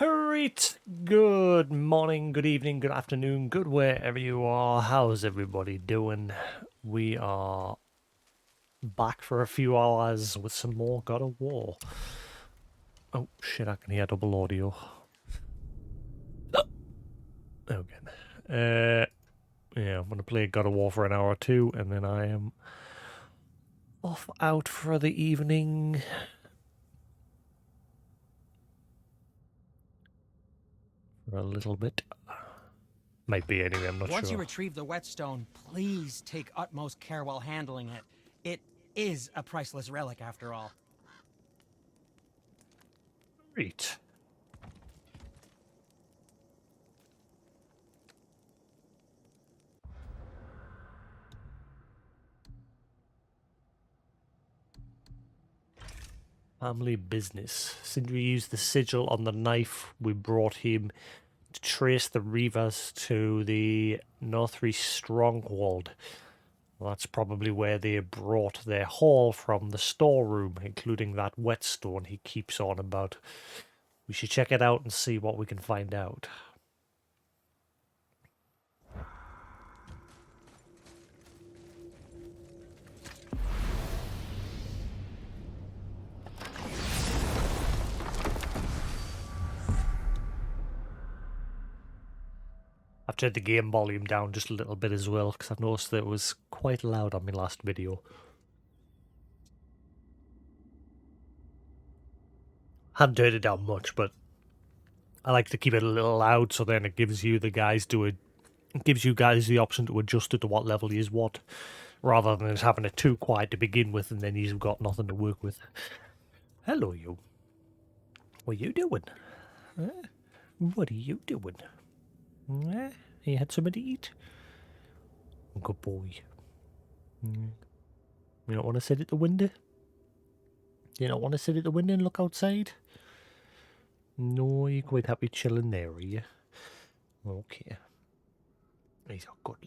Alright, good morning, good evening, good afternoon, good wherever you are. How's everybody doing? We are back for a few hours with some more God of War. Oh shit, I can hear double audio. Okay. Yeah, I'm gonna play God of War for an hour or two, and then I am off out for the evening. For a little bit. Might be anyway, I'm not sure. Once you retrieve the whetstone, please take utmost care while handling it. It is a priceless relic, after all. Great. Family business. Sindri used the sigil on the knife we brought him to trace the Reavers to the Northry stronghold. Well, that's probably where they brought their haul from the storeroom, including that whetstone he keeps on about. We should check it out and see what we can find out. I've turned the game volume down just a little bit as well, because I've noticed that it was quite loud on my last video. Hadn't turned it down much, but I like to keep it a little loud, so then it gives you guys the option to adjust it to what level you want, rather than just having it too quiet to begin with, and then you've got nothing to work with. Hello, you. What are you doing? What are you doing? You had something to eat? Good boy. You don't want to sit at the window? You don't want to sit at the window and look outside? No, you're quite happy chilling there, are you? Okay. He's a good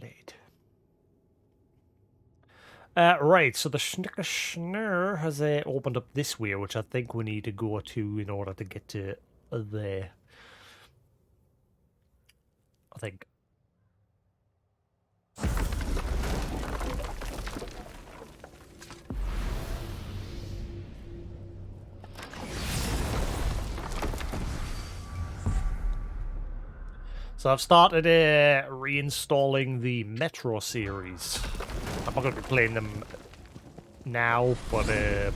lad. Right, so the Schnicker has opened up this way, which I think we need to go to in order to get to there. I think. So I've started reinstalling the Metro series. I'm not going to be playing them now, but yeah,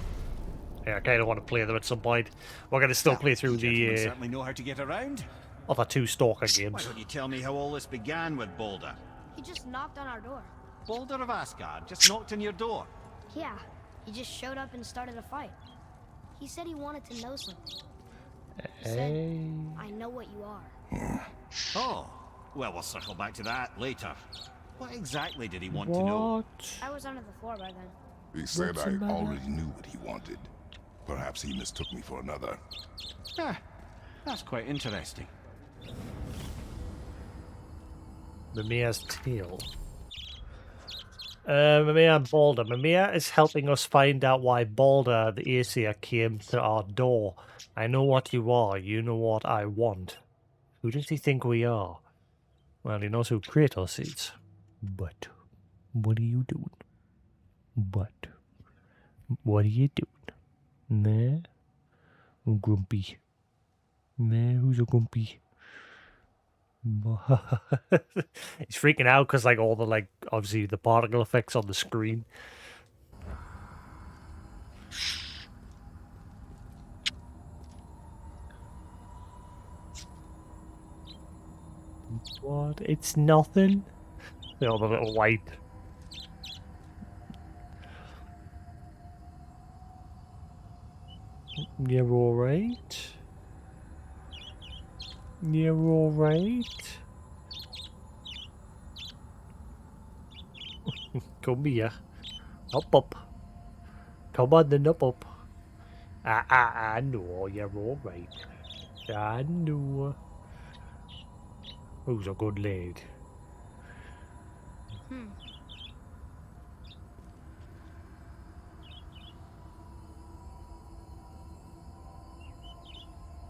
I kind of want to play them at some point. We're going to still play through the certainly know how to get around. other two Stalker games. Why don't you tell me how all this began with Boulder? He just knocked on our door. Boulder of Asgard just knocked on your door. Yeah, he just showed up and started a fight. He said he wanted to know something. He said, I know what you are. Oh, well, we'll circle back to that later. What exactly did he want to know? I was under the floor by then. He said I already knew what he wanted. Perhaps he mistook me for another. That's quite interesting. Mimir's tail. Mimir and Balder. Mimir is helping us find out why Balder, the Aesir, came to our door. I know what you are. You know what I want. Who does he think we are? Well, he knows who Kratos is. But what are you doing? But what are you doing? Nah? Grumpy. Nah, who's a grumpy? He's freaking out because, like, all the, obviously the particle effects on the screen. What? It's nothing? The little light. You're alright? You're alright? Come here. Up. Come on then, up. I know, you're alright. I know. Who's a good lad?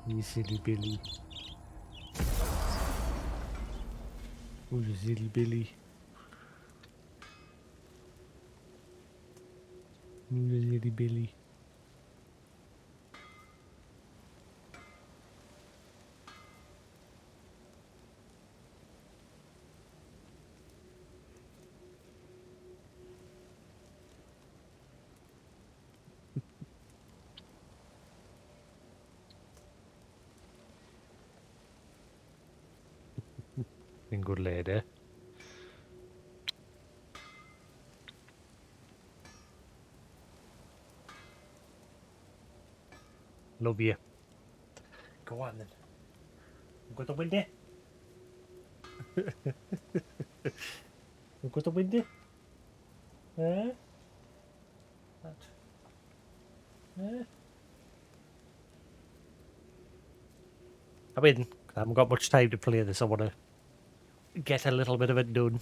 You silly Billy. Who's a silly Billy? Who's a silly Billy? Been good lady. Love you. Go on then. Go to window. Go to window. Eh? That. Eh? I mean, I haven't got much time to play this. I want to get a little bit of it done.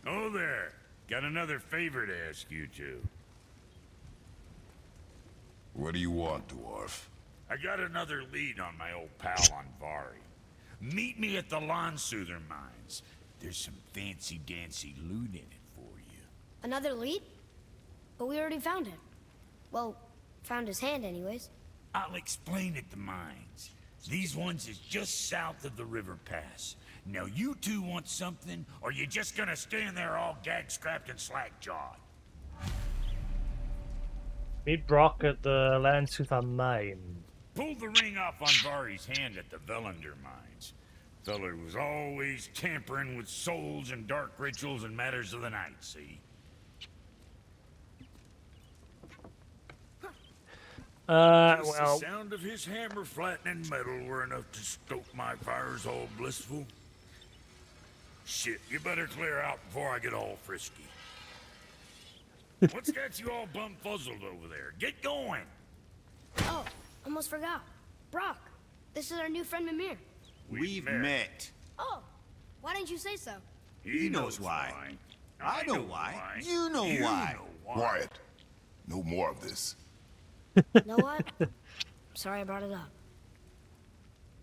Oh there. Got another favor to ask you two. What do you want, dwarf? I got another lead on my old pal Anvari. Meet me at the Lawn Soother Mines. There's some fancy-dancy loot in it for you. Another lead? But we already found him. Well, found his hand anyways. I'll explain at the mines. These ones is just south of the river pass. Now you two want something, or you just gonna stand there all gag-scrapped and slack-jawed? Meet Brock at the Landsuther Mine. Pulled the ring off Anvari's hand at the Velander Mines. Feller was always tampering with souls and dark rituals and matters of the night, see? Just Well, the sound of his hammer flattening metal were enough to stoke my fires all blissful. Shit, you better clear out before I get all frisky. What's got you all bum-fuzzled over there? Get going! Oh, almost forgot. Brock, this is our new friend Mimir. We've met. Oh, why didn't you say so? He knows why. I know why. You know why. Quiet. No more of this. You know what? Sorry I brought it up.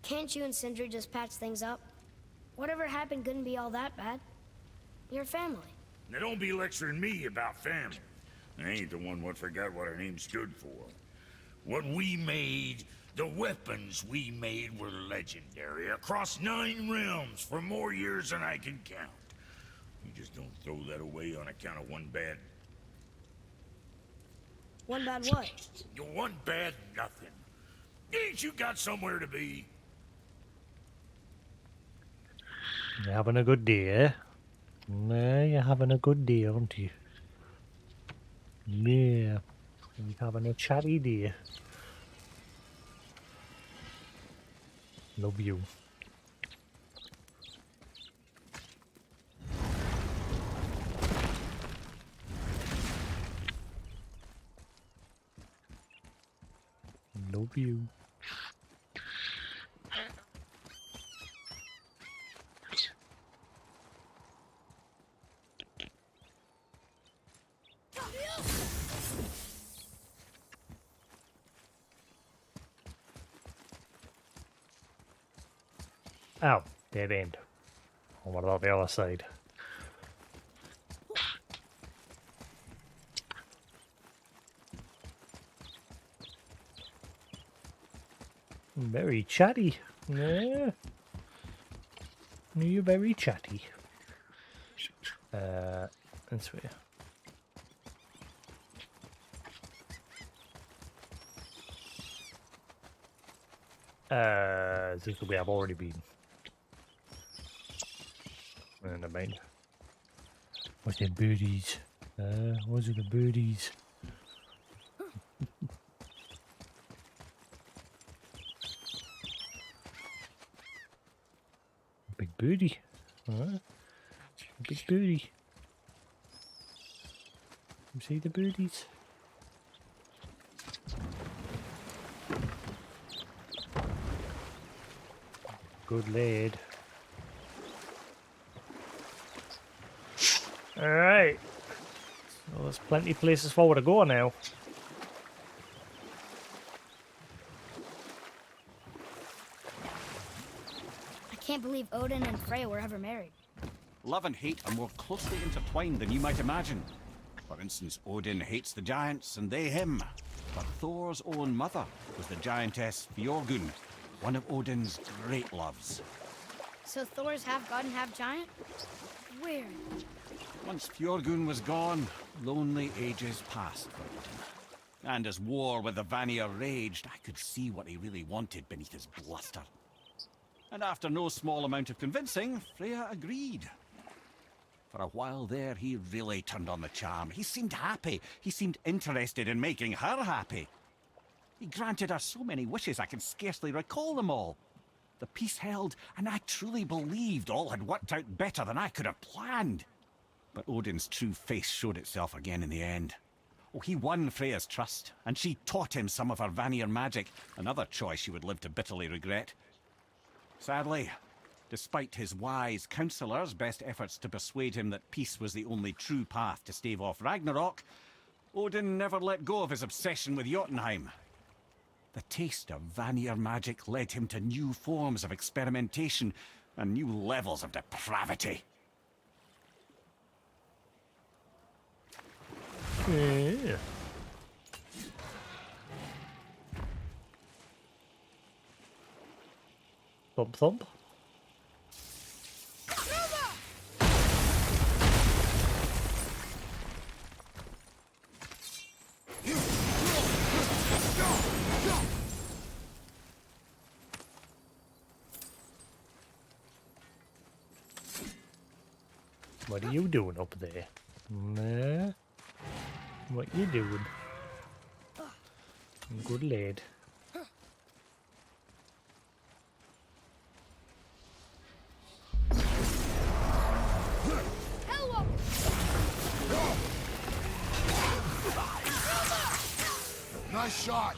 Can't you and Sindri just patch things up? Whatever happened couldn't be all that bad. You're family. Now don't be lecturing me about family. I ain't the one what forgot what our name stood for. What we made, the weapons we made were legendary across 9 realms for more years than I can count. You just don't throw that away on account of one bad... One bad what? One bad nothing. Ain't you got somewhere to be? you're having a good day, eh? Yeah, you're having a good day, aren't you? Yeah, you're having a chatty day. Love you. Love you. Oh, dead end. Oh, what about the other side? Very chatty. Yeah. You're very chatty. This way. This is the way I've already been. Never mind. What's the birdies? What's the birdies? Big birdie. Big birdie. You see the birdies? Good lad. Alright. So there's plenty of places forward to go now. believe Odin and Freya were ever married. Love and hate are more closely intertwined than you might imagine. For instance, Odin hates the giants and they him. But Thor's own mother was the giantess Fjorgun, one of Odin's great loves. So Thor's half god and half giant? Weird. Once Fjorgun was gone, lonely ages passed for Odin. And as war with the Vanir raged, I could see what he really wanted beneath his bluster. And after no small amount of convincing, Freya agreed. For a while there, he really turned on the charm. He seemed happy. He seemed interested in making her happy. He granted her so many wishes I can scarcely recall them all. The peace held, and I truly believed all had worked out better than I could have planned. But Odin's true face showed itself again in the end. Oh, he won Freya's trust, and she taught him some of her Vanir magic, another choice she would live to bitterly regret. Sadly, despite his wise counsellors' best efforts to persuade him that peace was the only true path to stave off Ragnarok, Odin never let go of his obsession with Jotunheim. The taste of Vanir magic led him to new forms of experimentation and new levels of depravity. Yeah. Thump thump. What are you doing up there? Nah. What you doing? Good lad. Nice shot.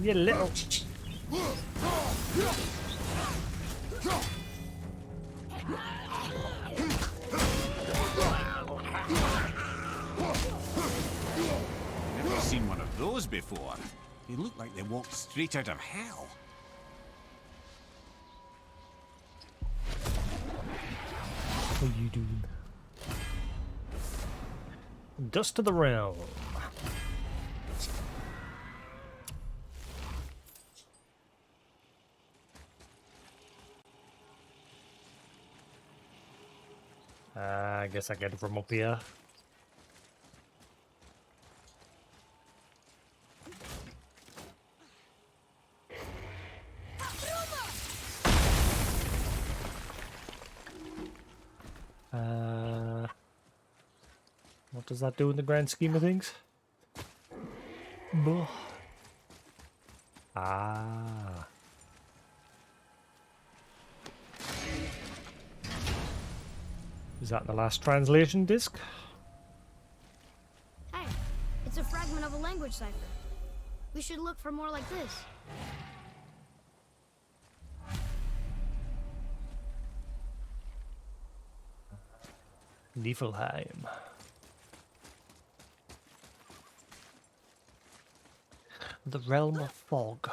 You little. Never seen one of those before. They look like they walked straight out of hell. What are you doing? Dust to the realm. I guess I get it from up here. What does that do in the grand scheme of things? Buh. Ah. Is that the last translation disc? Hey, it's a fragment of a language cipher. We should look for more like this. Niflheim. The realm of fog.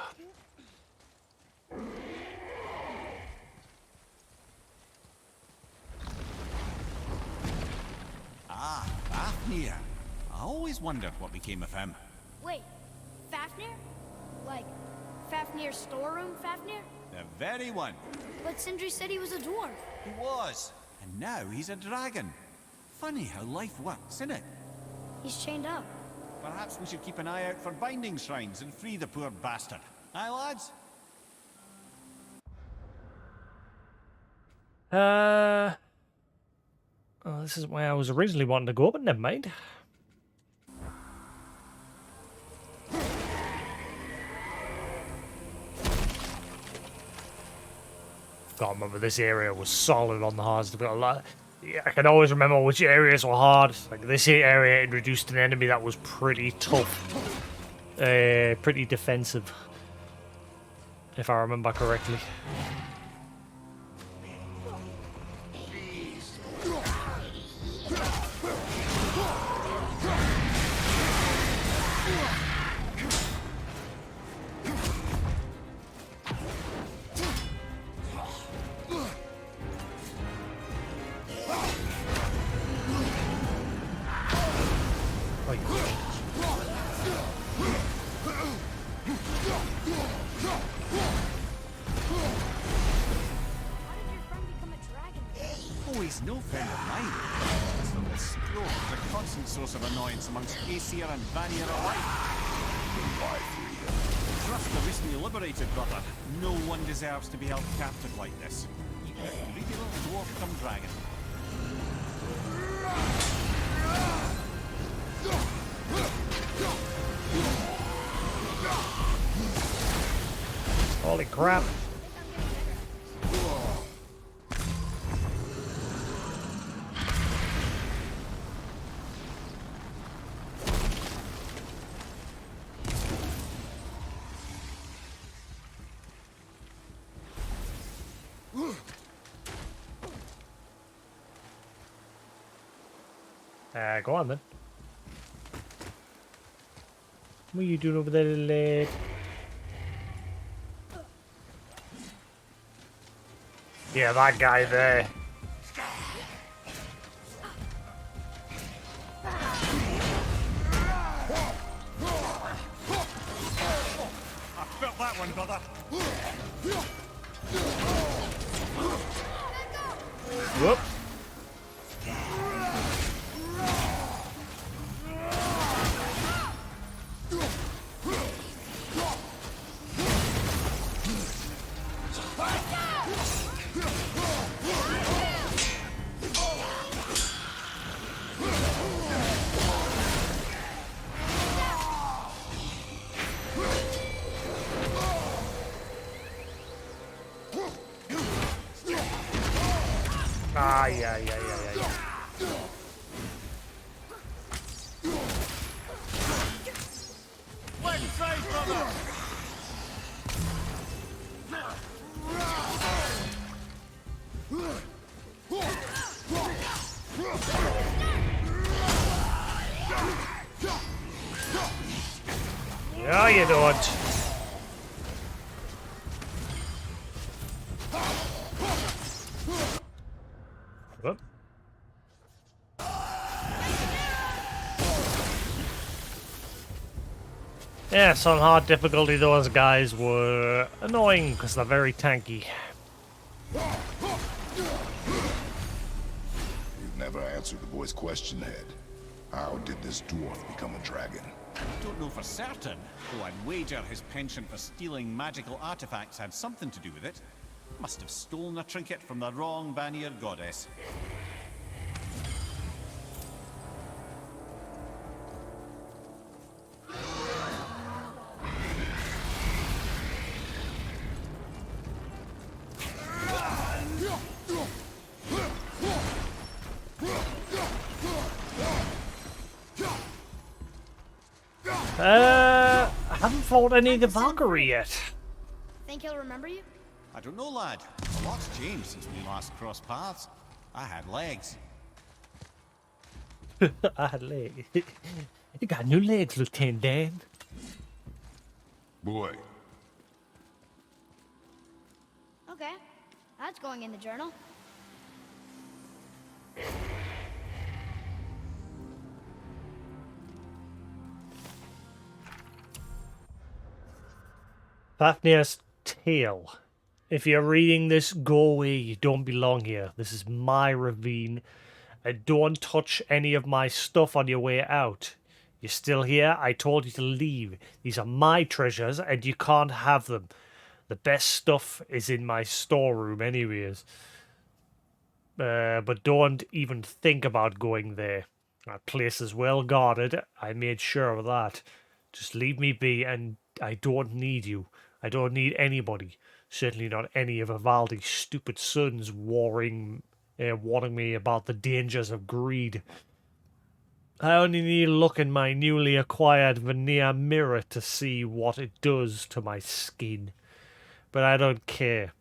Ah, Fafnir. I always wondered what became of him. Wait, Fafnir? Like, Fafnir's storeroom Fafnir? The very one. But Sindri said he was a dwarf. He was. And now he's a dragon. Funny how life works, isn't it? He's chained up. Perhaps we should keep an eye out for binding shrines and free the poor bastard. Aye, lads? Oh, this is where I was originally wanting to go, but never mind. God, remember this area was solid on the hards. They've got a lot. Yeah, I can always remember which areas were hard. Like this area introduced an enemy that was pretty tough, pretty defensive, if I remember correctly. Oh, he's no friend of mine. This little scroll is a constant source of annoyance amongst Aesir and Vanir alike. Trust the recently liberated, brother. No one deserves to be held captive like this. Even a greedy little dwarf come dragon. Holy crap. Go on then. What are you doing over there, little lad? Yeah, that guy there. I felt that one, brother. Whoop. Ah, yeah. Left side, brother. Yeah, you don't. Whoop. Yes, on hard difficulty, those guys were annoying because they're very tanky. You've never answered the boy's question, Head. How did this dwarf become a dragon? I don't know for certain, though I'd wager his penchant for stealing magical artifacts had something to do with it. Must have stolen a trinket from the wrong Vanir goddess. I haven't fought any of the Valkyrie yet. Think he'll remember you? I don't know, lad. A lot's changed since we last crossed paths. I had legs. I had legs. You got new legs, Lieutenant Dan. Boy, Okay. That's going in the journal. Fafnir's Tale. If you're reading this, go away. You don't belong here. This is my ravine. And don't touch any of my stuff on your way out. You're still here? I told you to leave. These are my treasures, and you can't have them. The best stuff is in my storeroom anyways. But don't even think about going there. That place is well guarded. I made sure of that. Just leave me be, and I don't need you. I don't need anybody. Certainly not any of Ivaldi's stupid sons warring warning me about the dangers of greed. I only need to look in my newly acquired veneer mirror to see what it does to my skin. But I don't care.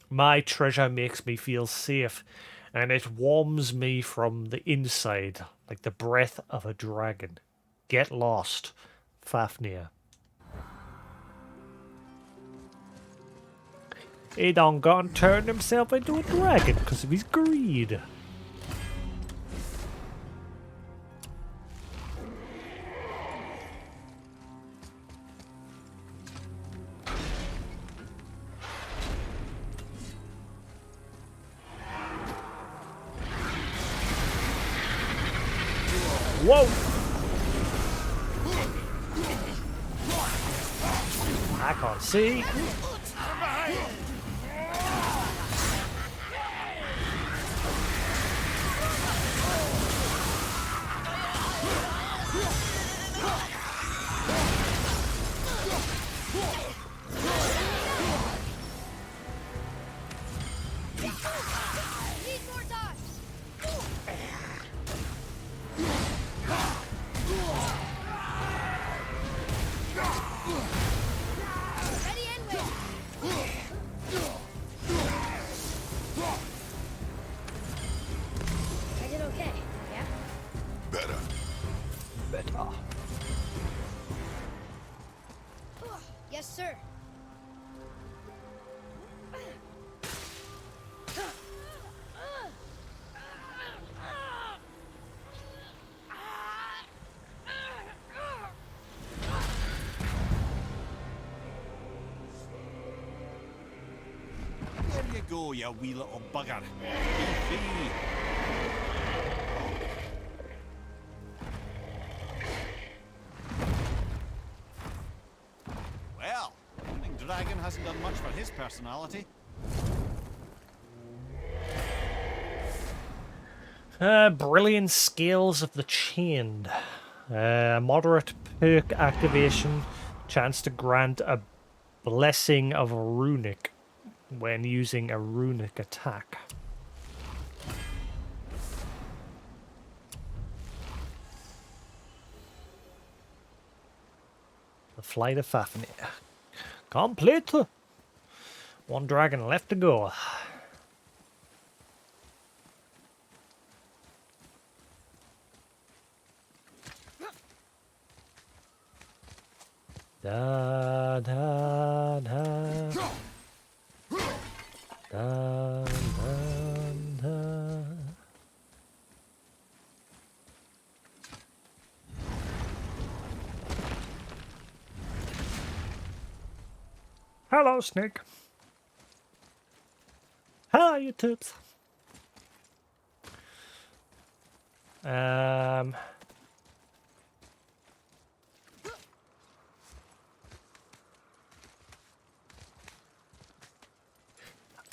My treasure makes me feel safe, and it warms me from the inside like the breath of a dragon. Get lost, Fafnir. He done gone turned himself into a dragon because of his greed. Whoa! I can't see. I did okay, yeah? Better. Better. Yes, sir. There you go, you wee little bugger. Be free. Well, Running Dragon hasn't done much for his personality. Brilliant Scales of the Chained. Moderate perk activation. Chance to grant a Blessing of Runic when using a runic attack. The Flight of Fafnir. Complete! One dragon left to go. Da da da. Da da da. Hello, Snake. How are you, toots?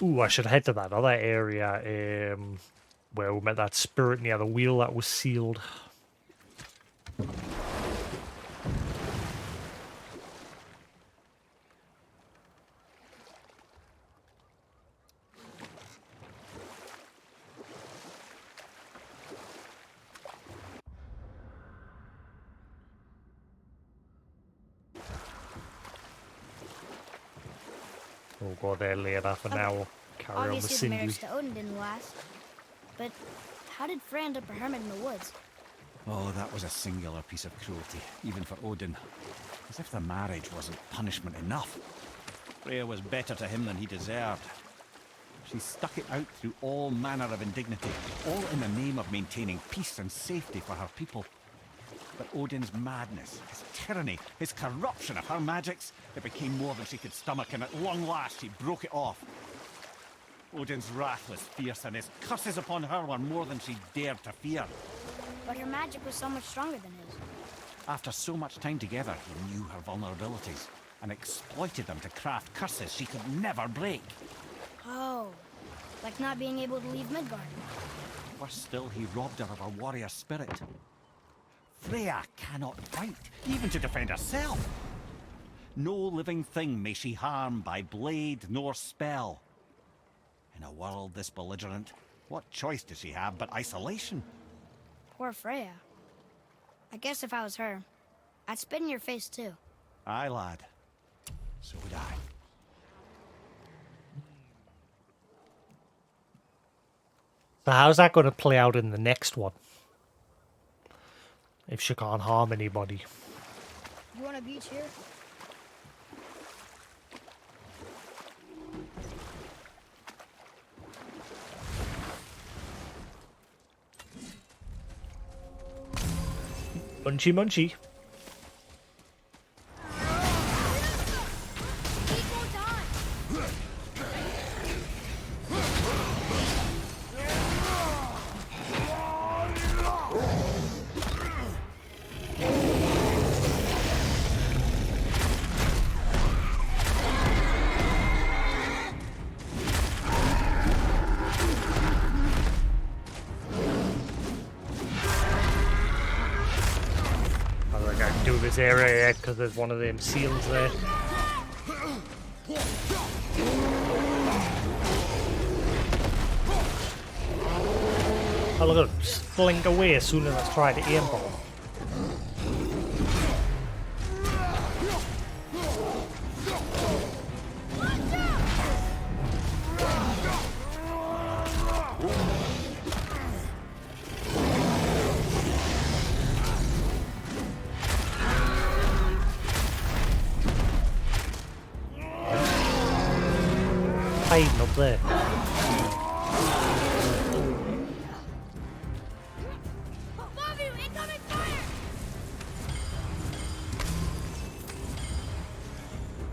Ooh, I should head to that other area where we met that spirit near the wheel that was sealed. We'll go there later. For now, we'll carry on with Obviously, the Cindy. marriage to Odin didn't last. But how did Frey end up a hermit in the woods? Oh, that was a singular piece of cruelty, even for Odin. As if the marriage wasn't punishment enough. Freya was better to him than he deserved. She stuck it out through all manner of indignity, all in the name of maintaining peace and safety for her people. But Odin's madness, his tyranny, his corruption of her magics, it became more than she could stomach, and at long last she broke it off. Odin's wrath was fierce, and his curses upon her were more than she dared to fear. But her magic was so much stronger than his. After so much time together, he knew her vulnerabilities and exploited them to craft curses she could never break. Oh, like not being able to leave Midgard. Worse still, he robbed her of her warrior spirit. Freya cannot fight, even to defend herself. No living thing may she harm by blade nor spell. In a world this belligerent, What choice does she have but isolation? Poor Freya. I guess if I was her, I'd spit in your face too. Aye, lad. So would I. So how's that going to play out in the next one? If she can't harm anybody. You want a beach here? Munchy munchy. Do this area yet because there's one of them seals there. Oh look at him, just slink away as soon as I try to aim for him. Hiding up there.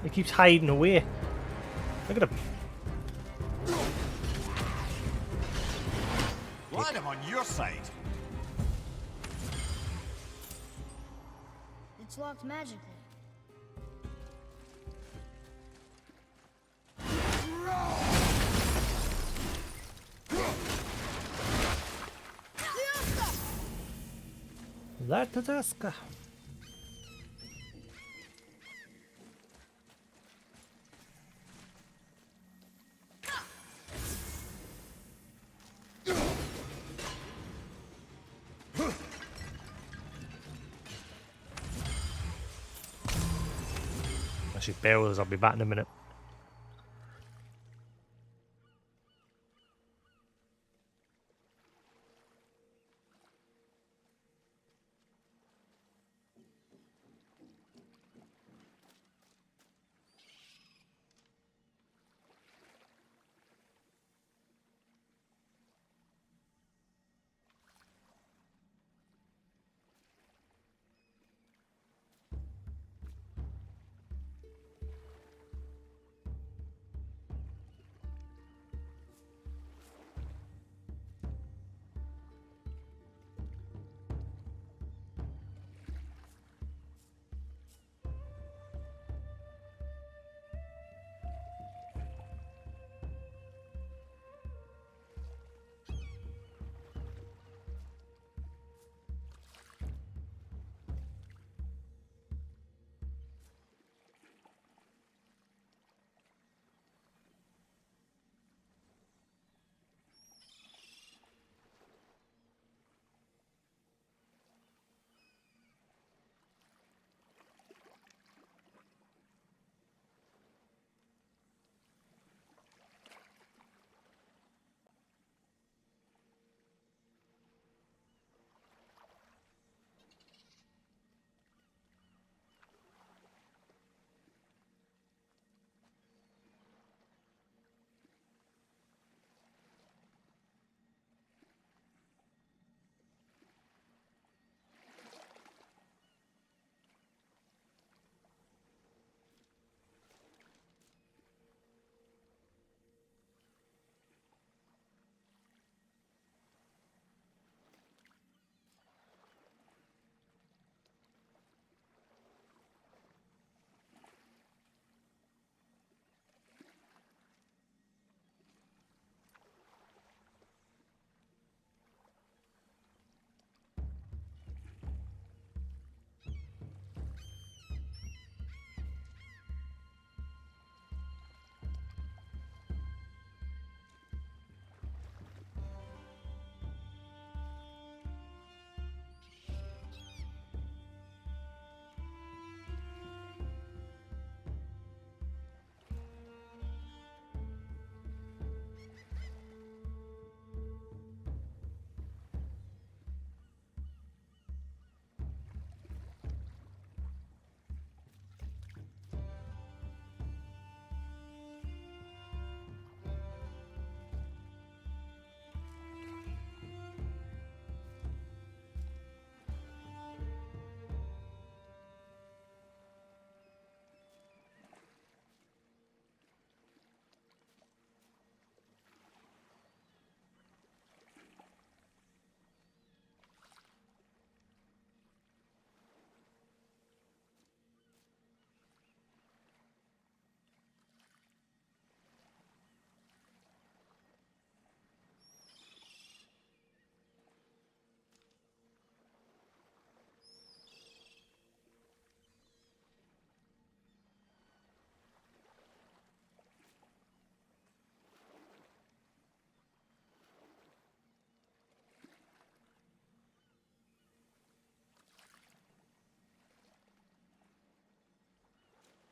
He keeps hiding away. Look at him. Lad, I'm on your side. It's locked magically. That Tataska. Actually, bear with us, I'll be back in a minute.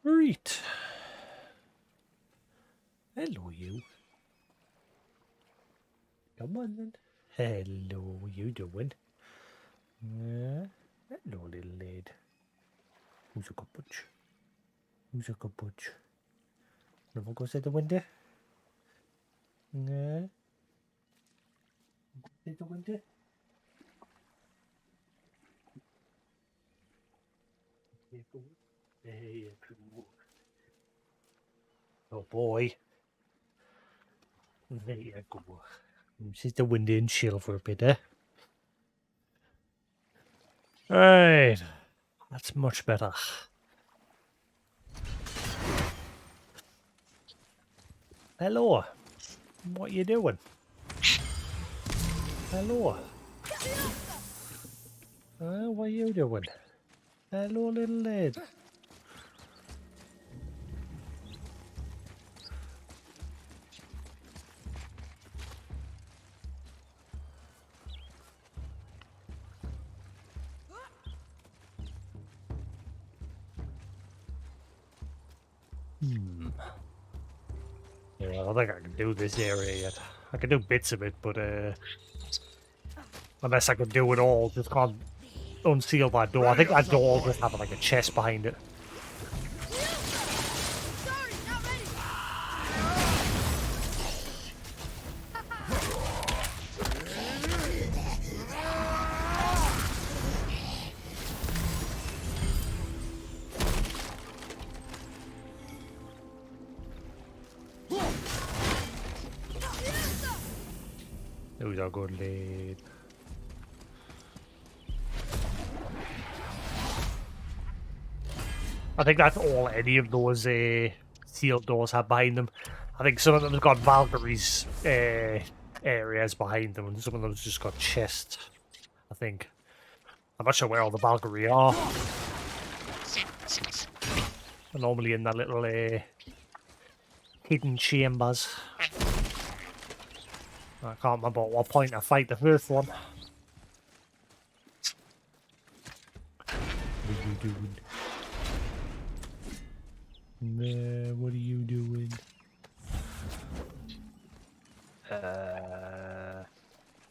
Right. Hello, you. Come on then. Hello, you doing? Hello, little lad. Who's a good bunch? Who's a good bunch? Never goes out the window? Out the window? There you go. Oh boy. There you go. Sit the window and chill for a bit, eh? Right. That's much better. Hello. What you doing? Hello. What you doing? Hello, little lad. Yeah, I don't think I can do this area yet. I can do bits of it, but unless I can do it all, just can't unseal that door. I think that door will just have like a chest behind it. Those are good, lad. I think that's all any of those sealed doors have behind them. I think some of them have got Valkyrie's areas behind them, and some of them's just got chests. I think. I'm not sure where all the Valkyrie are. They're normally in that little hidden chambers. I can't remember at what point I fight the first one. What are you doing? What are you doing?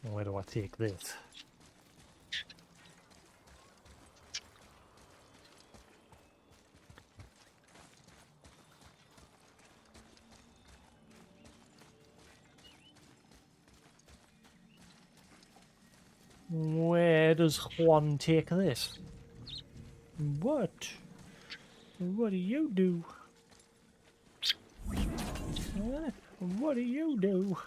Where do I take this? Where does Juan take this? What? What do you do? What do you do?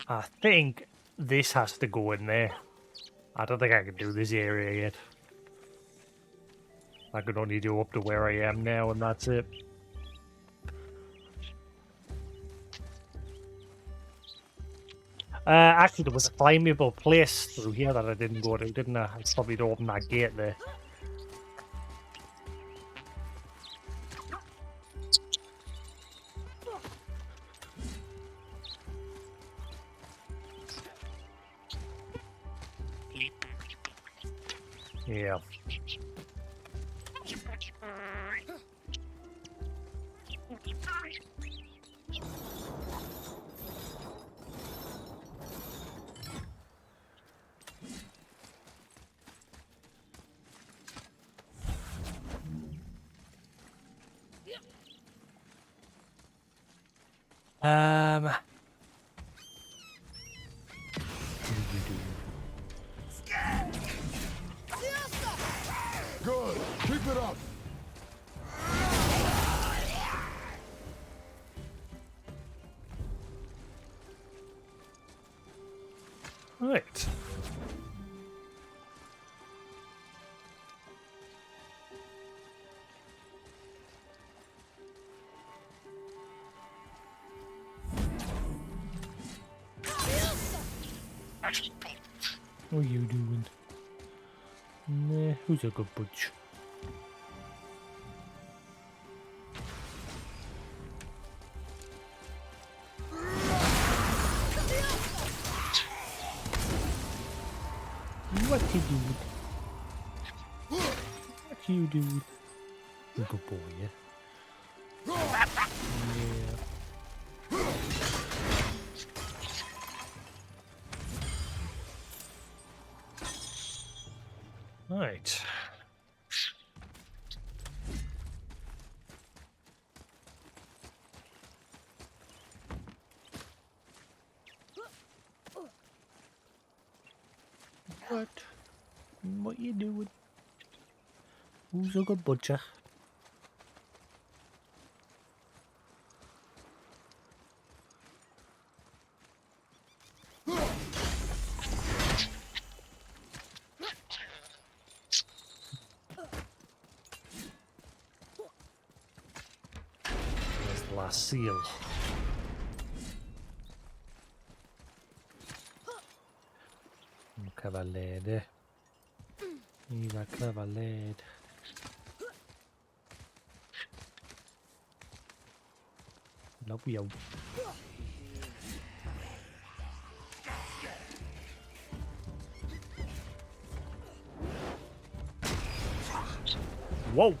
I think this has to go in there. I don't think I can do this area yet. I could only do up to where I am now, and that's it. Actually, there was a climbable place through here that I didn't go to, didn't I? I probably to open that gate there. Yeah. Good. Keep it up. Right. What are you doing? Nah, who's a good bunch? you doing? Good boy, yeah. Right. What? What you doing? Who's a good butcher? There's the last seal. Cavallere. Viva Cavallere. Love you. Whoa!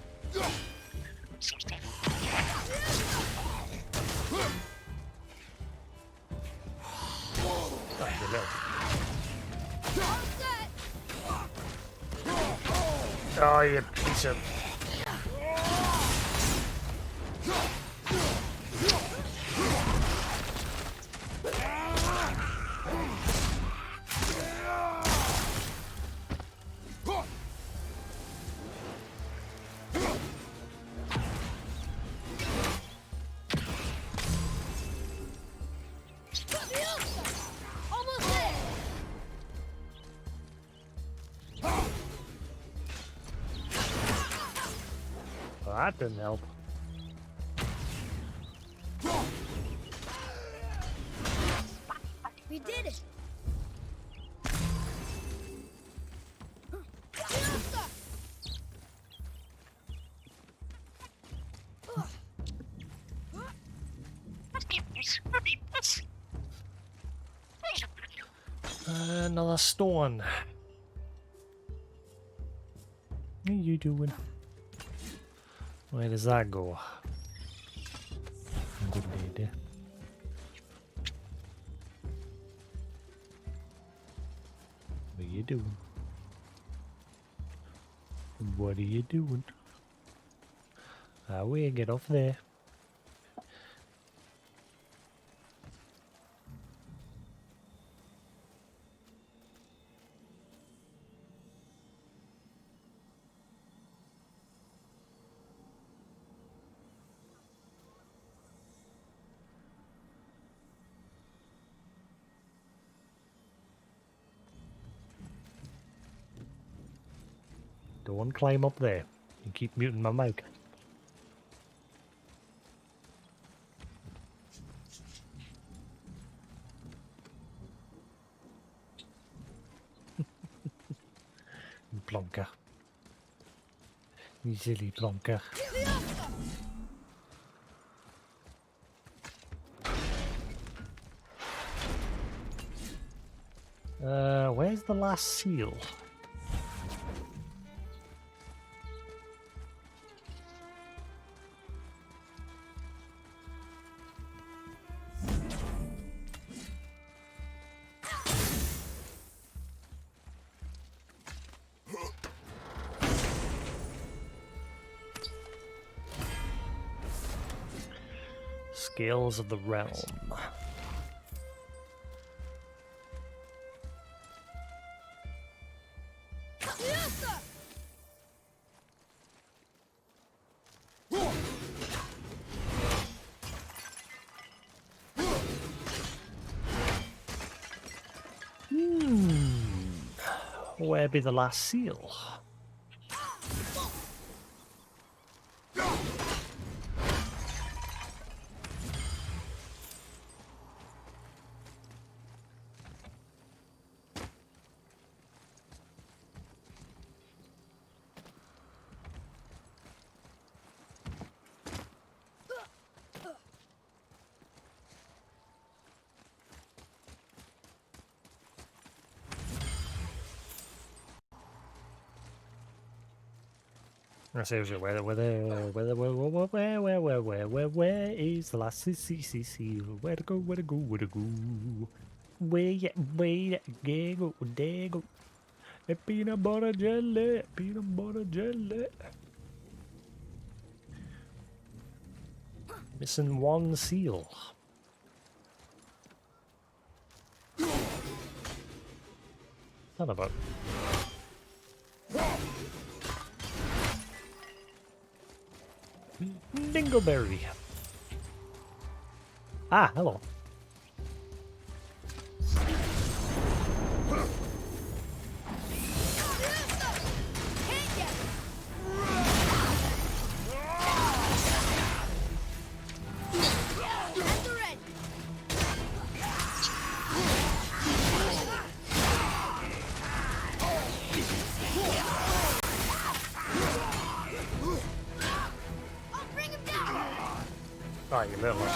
Oh, you piece of... Almost there! Well, that didn't help. We did it! Another stone. What are you doing? Where does that go? Good lady. What are you doing? What are you doing? Away, get off there. Don't climb up there. You keep muting my mic. Plonker. You silly plonker. Where's the last seal? Scales of the Realm. Where be the last seal? Seriously, where is the last CCC? Where to go? Where to go? Where to go? Where go? There go. Peanut butter jelly, peanut butter jelly. Missing one seal. Son of a. Dingleberry. Ah, hello. Oh, you little one.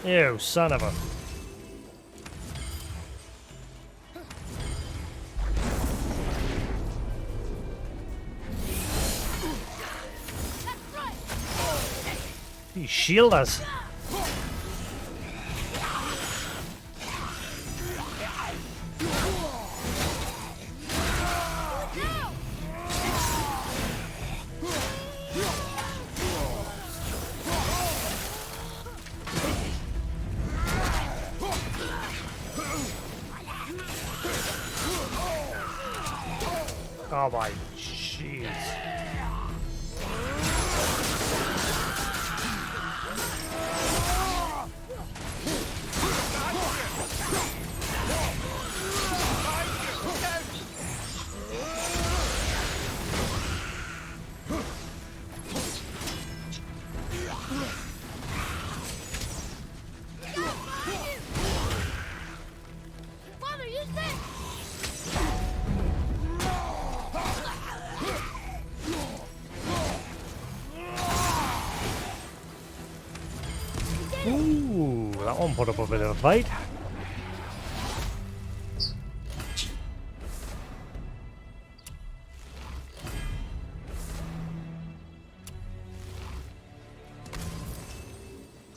You son of a. You shield us. Oh my jeez. Father, use this! Ooh, that one put up a bit of a fight.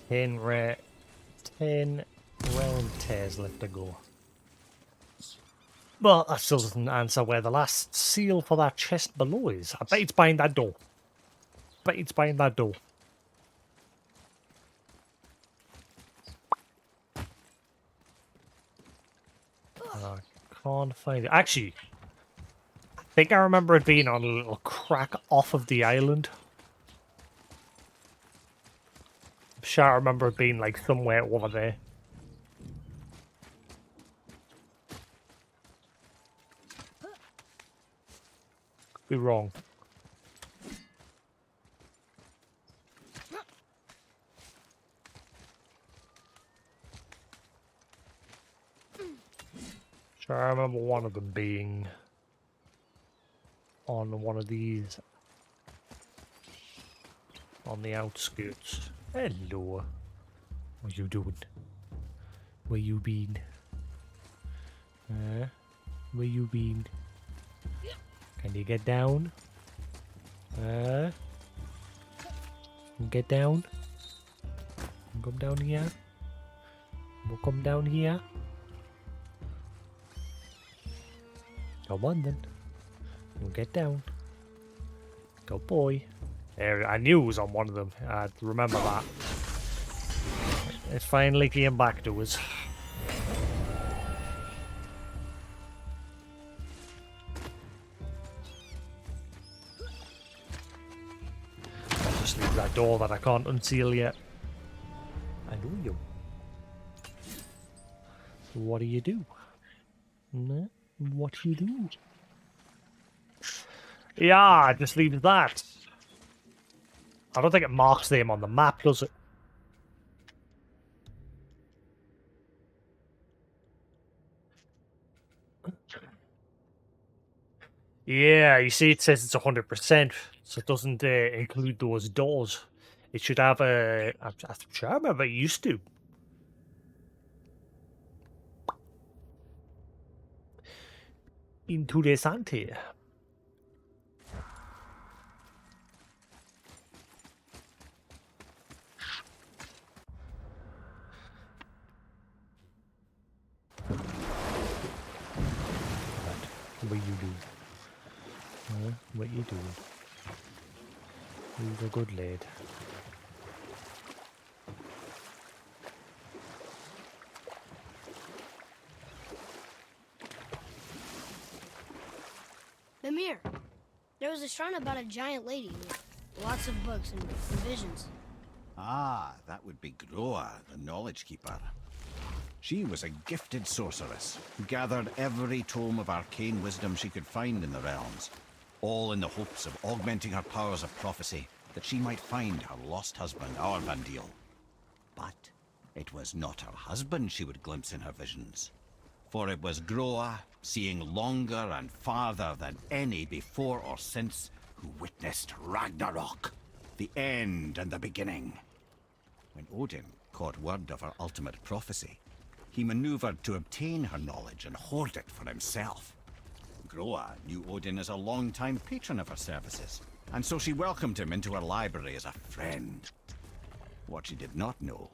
Ten round tears left to go. Well, that still doesn't answer where the last seal for that chest below is. I bet it's behind that door. Bet it's behind that door. I can't find it. Actually, I think I remember it being on a little crack off of the island. I'm sure I remember it being like somewhere over there. Could be wrong. Sure, I remember one of them being on one of these on the outskirts. Hello. What you doing? Where you been? Where you been? Can you get down? Get down? Come down here? We'll come down here? Come on then. We'll get down. Go boy. There, I knew it was on one of them. I remember that. It finally came back to us. I'll just leave that door that I can't unseal yet. I know you. What do you do? Nah, what do you do? Yeah, just leave that. I don't think it marks them on the map, does it? Yeah, you see, it says it's 100%, so it doesn't include those doors. It should have a. I'm sure I remember it used to. Interesante. What you do? Huh? What you do? Who's a good lad? Mimir, there was a shrine about a giant lady with lots of books and visions. Ah, that would be Groa, the Knowledge Keeper. She was a gifted sorceress who gathered every tome of arcane wisdom she could find in the realms, all in the hopes of augmenting her powers of prophecy, that she might find her lost husband, Arvandil. But it was not her husband she would glimpse in her visions, for it was Groa, seeing longer and farther than any before or since, who witnessed Ragnarok, the end and the beginning. When Odin caught word of her ultimate prophecy, he maneuvered to obtain her knowledge and hoard it for himself. Groa knew Odin as a long-time patron of her services, and so she welcomed him into her library as a friend. What she did not know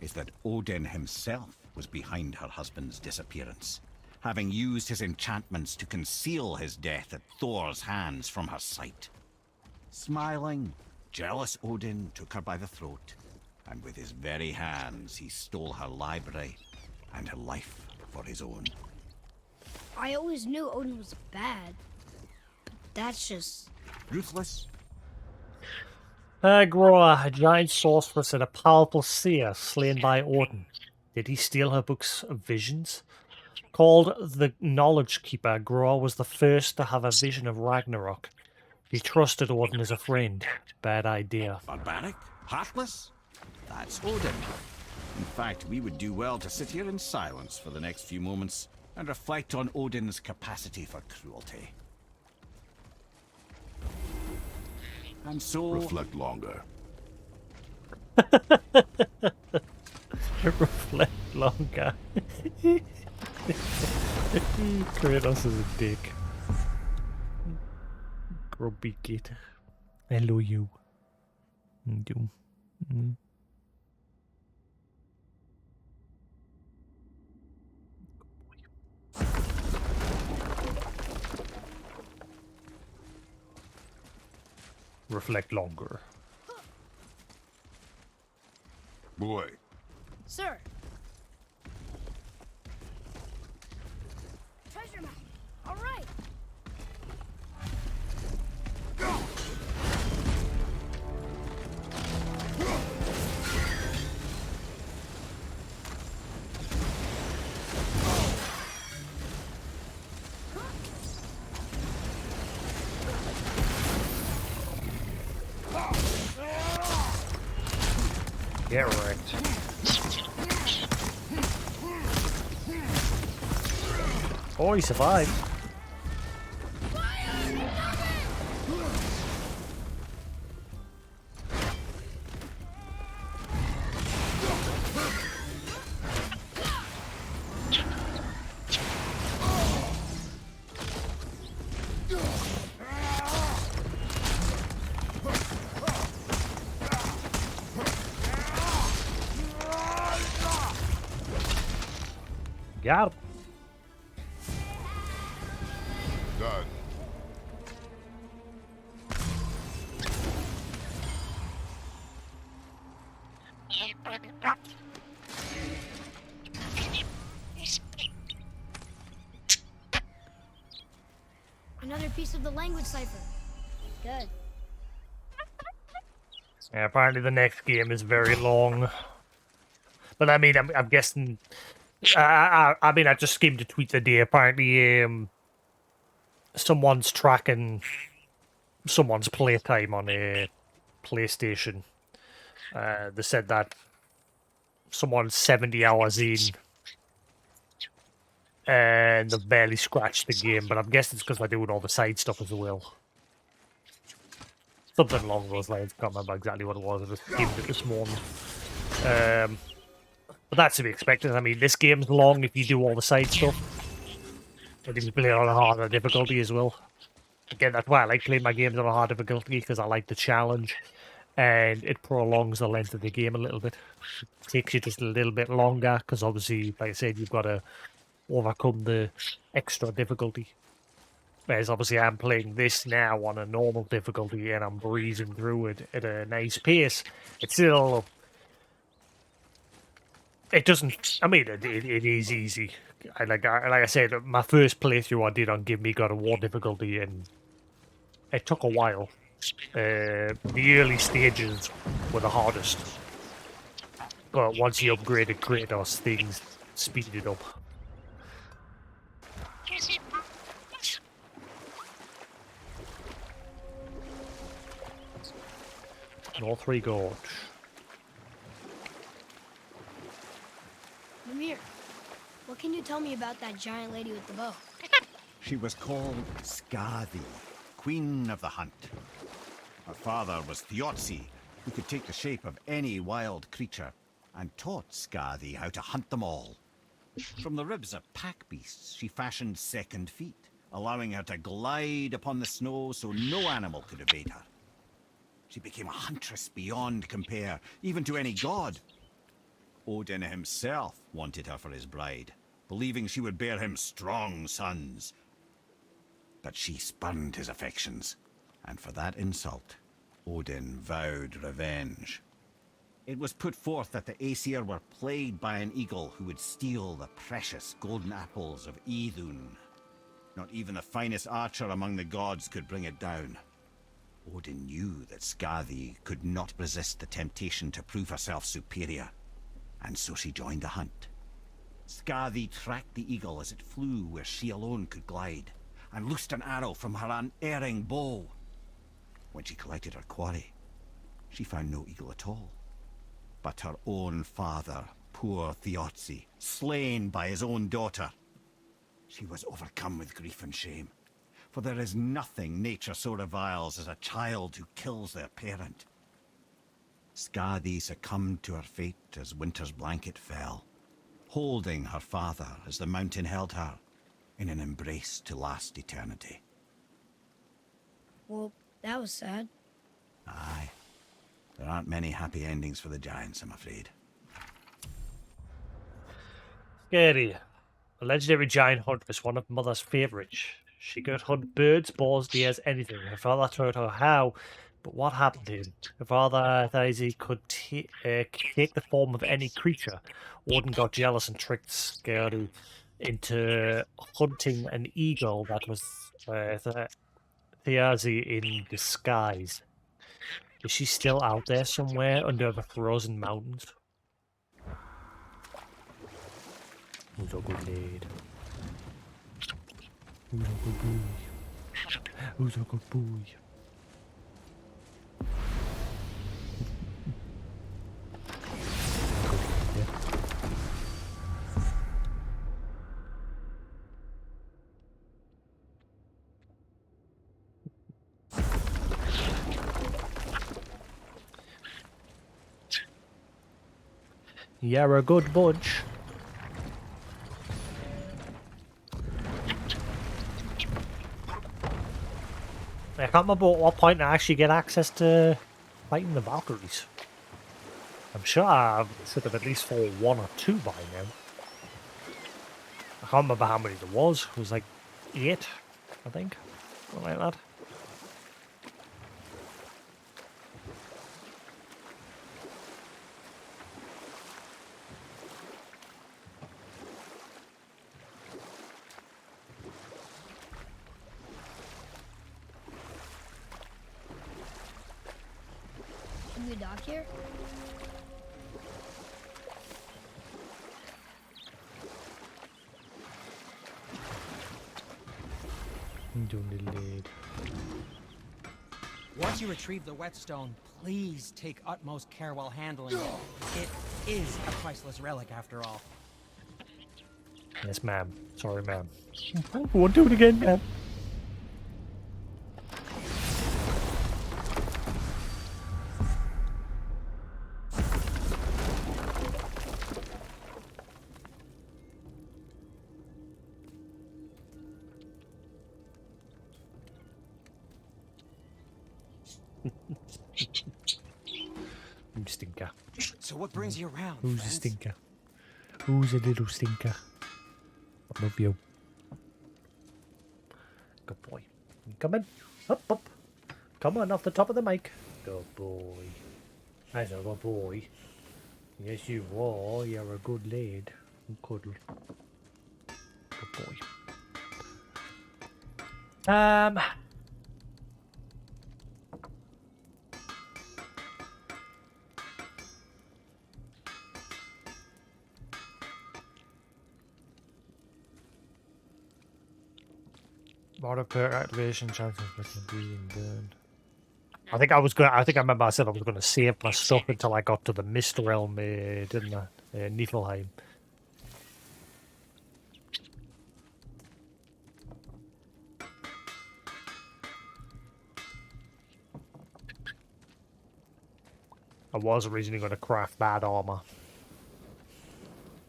is that Odin himself was behind her husband's disappearance, having used his enchantments to conceal his death at Thor's hands from her sight. Smiling, jealous Odin took her by the throat, and with his very hands he stole her library and her life for his own. I always knew Odin was bad. But that's just... Ruthless? Groa, a giant sorceress and a powerful seer slain by Odin. Did he steal her books of visions? Called the Knowledge Keeper, Groa was the first to have a vision of Ragnarok. He trusted Odin as a friend. Bad idea. Barbaric? Heartless? That's Odin. In fact, we would do well to sit here in silence for the next few moments and reflect on Odin's capacity for cruelty. And so... Reflect longer. Reflect longer. Kratos is a dick. Grumpy kid. Hello, you. You. Reflect longer. Boy, Sir! Treasure map! All right! Get wrecked. Oh, he survived. Got him. done. Another piece of the language cipher. Good. Yeah, apparently the next game is very long. But I mean, I'm guessing. I mean, I just skimmed a tweet today. Apparently, someone's tracking someone's playtime on a PlayStation. They said that someone's 70 hours in and they've barely scratched the game, but I'm guessing it's because they're doing all the side stuff as well. Something along those lines. Can't remember exactly what it was. I just skimmed it this morning. But that's to be expected. I mean, this game's long if you do all the side stuff. And if you play it on a harder difficulty as well. Again, that's why I like playing my games on a hard difficulty, because I like the challenge. And it prolongs the length of the game a little bit. It takes you just a little bit longer, because obviously, like I said, you've got to overcome the extra difficulty. Whereas obviously I'm playing this now on a normal difficulty and I'm breezing through it at a nice pace. It's still... It doesn't... I mean, it is easy. Like I said, my first playthrough I did on Give Me God of War difficulty, and it took a while. The early stages were the hardest. But once you upgraded Kratos, things speeded up. North Three Gorge. Mimir, what can you tell me about that giant lady with the bow? She was called Skadi, Queen of the Hunt. Her father was Thiotzi, who could take the shape of any wild creature, and taught Skadi how to hunt them all. From the ribs of pack beasts, she fashioned second feet, allowing her to glide upon the snow so no animal could evade her. She became a huntress beyond compare, even to any god. Odin himself wanted her for his bride, believing she would bear him strong sons. But she spurned his affections, and for that insult, Odin vowed revenge. It was put forth that the Aesir were plagued by an eagle who would steal the precious golden apples of Idun. Not even the finest archer among the gods could bring it down. Odin knew that Skadi could not resist the temptation to prove herself superior, and so she joined the hunt. Skadi tracked the eagle as it flew where she alone could glide, and loosed an arrow from her unerring bow. When she collected her quarry, she found no eagle at all, but her own father, poor Thiotzi, slain by his own daughter. She was overcome with grief and shame, for there is nothing nature so reviles as a child who kills their parent. Skadi succumbed to her fate as winter's blanket fell, holding her father as the mountain held her in an embrace to last eternity. Well, that was sad. Aye. There aren't many happy endings for the giants, I'm afraid. Scary. A legendary giant hunt was one of Mother's favourites. She could hunt birds, boars, deers, anything. Her father taught her how, but what happened to him? Her father, Thaisi, could take the form of any creature. Odin got jealous and tricked Skadi into hunting an eagle that was Thiazi in disguise. Is she still out there somewhere under the frozen mountains? Who's a good lead? Who's a good boy? Who's a good boy? You're a good bunch. I can't remember at what point I actually get access to fighting the Valkyries. I'm sure I should have at least fought one or two by now. I can't remember how many there was. It was like 8, I think. Something like that. Can we dock here? Doing the lead. Once you retrieve the whetstone, please take utmost care while handling it. It is a priceless relic after all. Yes, ma'am. Sorry, ma'am. I won't do it again, ma'am. You stinker. So what brings you around, Who's a friends? stinker? Who's a little stinker? I love you. Good boy. You coming? Up, up. Come on, off the top of the mic. Good boy. That's a good boy. Yes, you are. You're a good lad. Cuddle. Good boy. Water perk activation chances between breathe and burn. I think I remember I said I was gonna save my stuff until I got to the Mist Realm, didn't I? Niflheim. I was originally going to craft bad armor,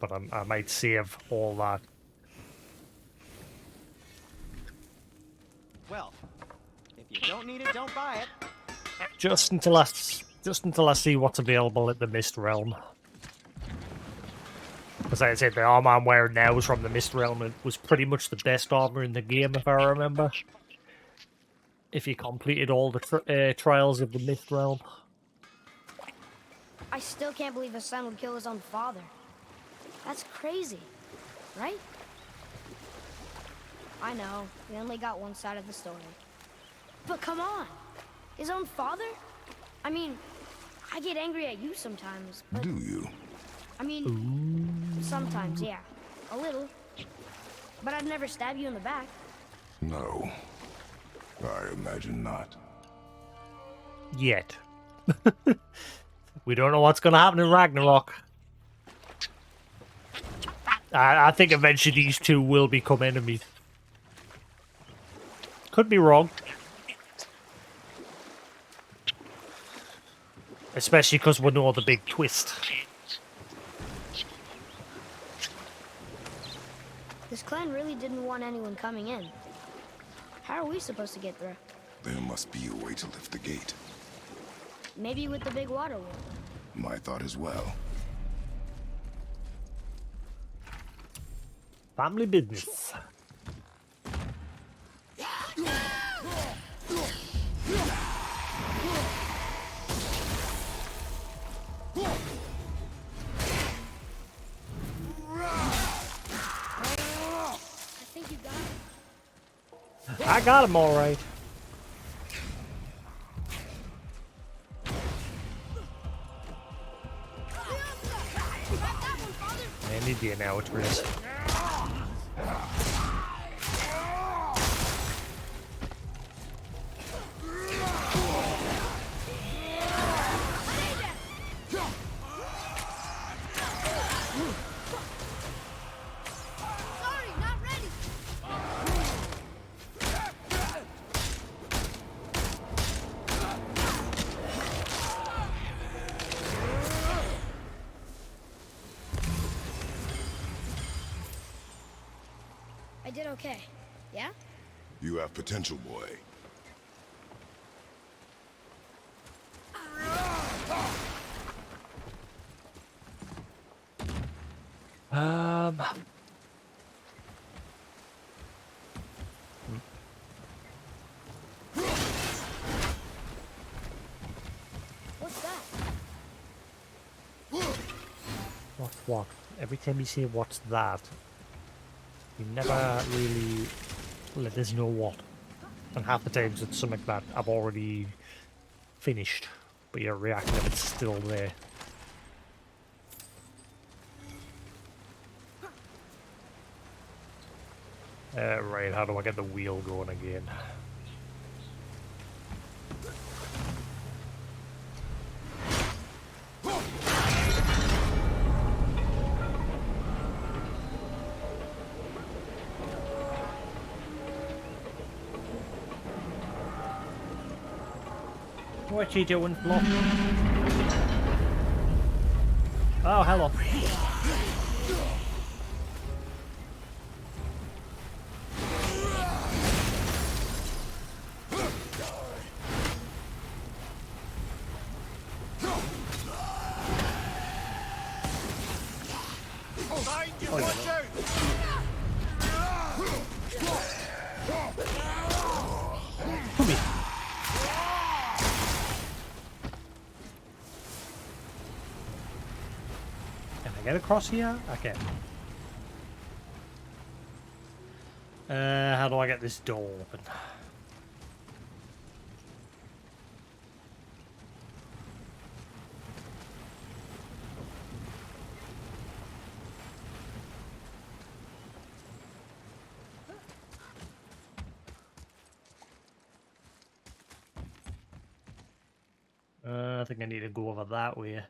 but I might save all that. Well, if you don't need it, don't buy it. Just until I see what's available at the Mist Realm. Because like I said, the armor I'm wearing now is from the Mist Realm. It was pretty much the best armor in the game, if I remember. If you completed all the trials of the Mist Realm. I still can't believe his son would kill his own father. That's crazy, right? I know, we only got one side of the story. But come on, his own father? I mean, I get angry at you sometimes, but... Do you? I mean, sometimes, yeah. A little. But I'd never stab you in the back. No. I imagine not. Yet. We don't know what's going to happen in Ragnarok. I think eventually these two will become enemies. Could be wrong. Especially because we know the big twist. This clan really didn't want anyone coming in. How are we supposed to get through? There must be a way to lift the gate. Maybe with the big water wheel. My thought as well. Family business. I think you got it. I got him all right. I need the now, Chris. Sorry, not ready. I did okay. Yeah? You have potential, boy. What's that? What? Every time you say what's that, you never really let us know what. And half the times it's something that I've already finished, but your reaction if it's still there. Right, how do I get the wheel going again? What you doing, Flo? Oh, hello. Come here. Can I get across here? Okay. How do I get this door open? I think I need to go over that way.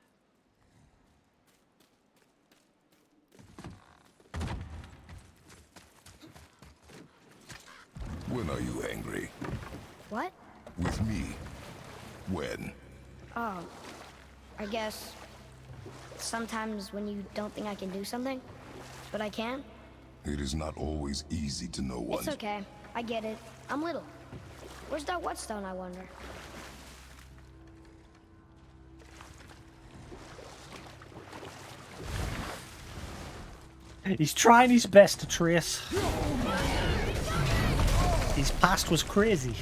When are you angry? What? With me? When? Oh, I guess sometimes when you don't think I can do something, but I can. It is not always easy to know one. It's okay. I get it. I'm little. Where's that whetstone, I wonder? He's trying his best to trace. His past was crazy.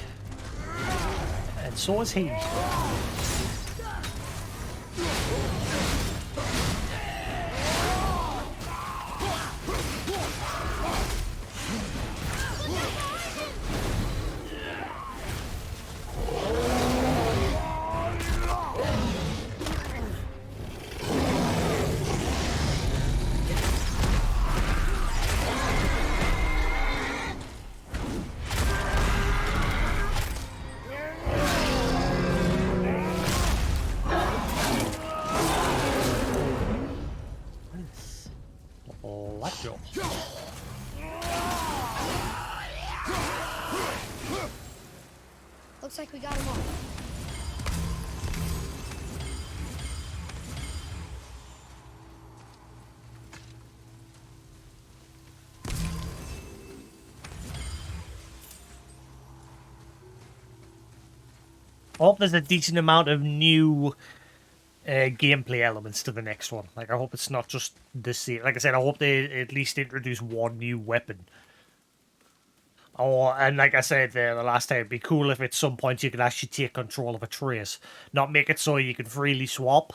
And so is he. Let's go. Looks like we got them all. I hope there's a decent amount of new gameplay elements to the next one. Like, I hope it's not just the same. Like I said, I hope they at least introduce one new weapon. Or, and like I said the last time, it'd be cool if at some point you could actually take control of a trace. Not make it so you can freely swap.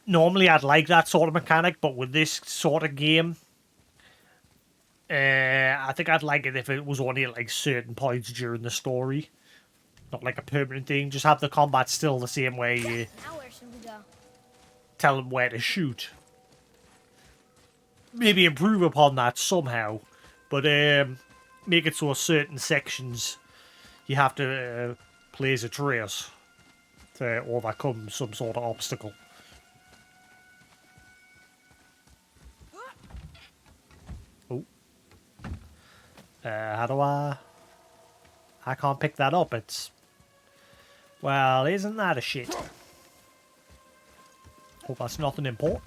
Normally I'd like that sort of mechanic, but with this sort of game, I think I'd like it if it was only at like certain points during the story. Not like a permanent thing. Just have the combat still the same way you Now where should we go? tell them where to shoot. Maybe improve upon that somehow. But make it so certain sections you have to play as a trace to overcome some sort of obstacle. Oh. How do I can't pick that up. It's... Well, isn't that a shit? Hope that's nothing important.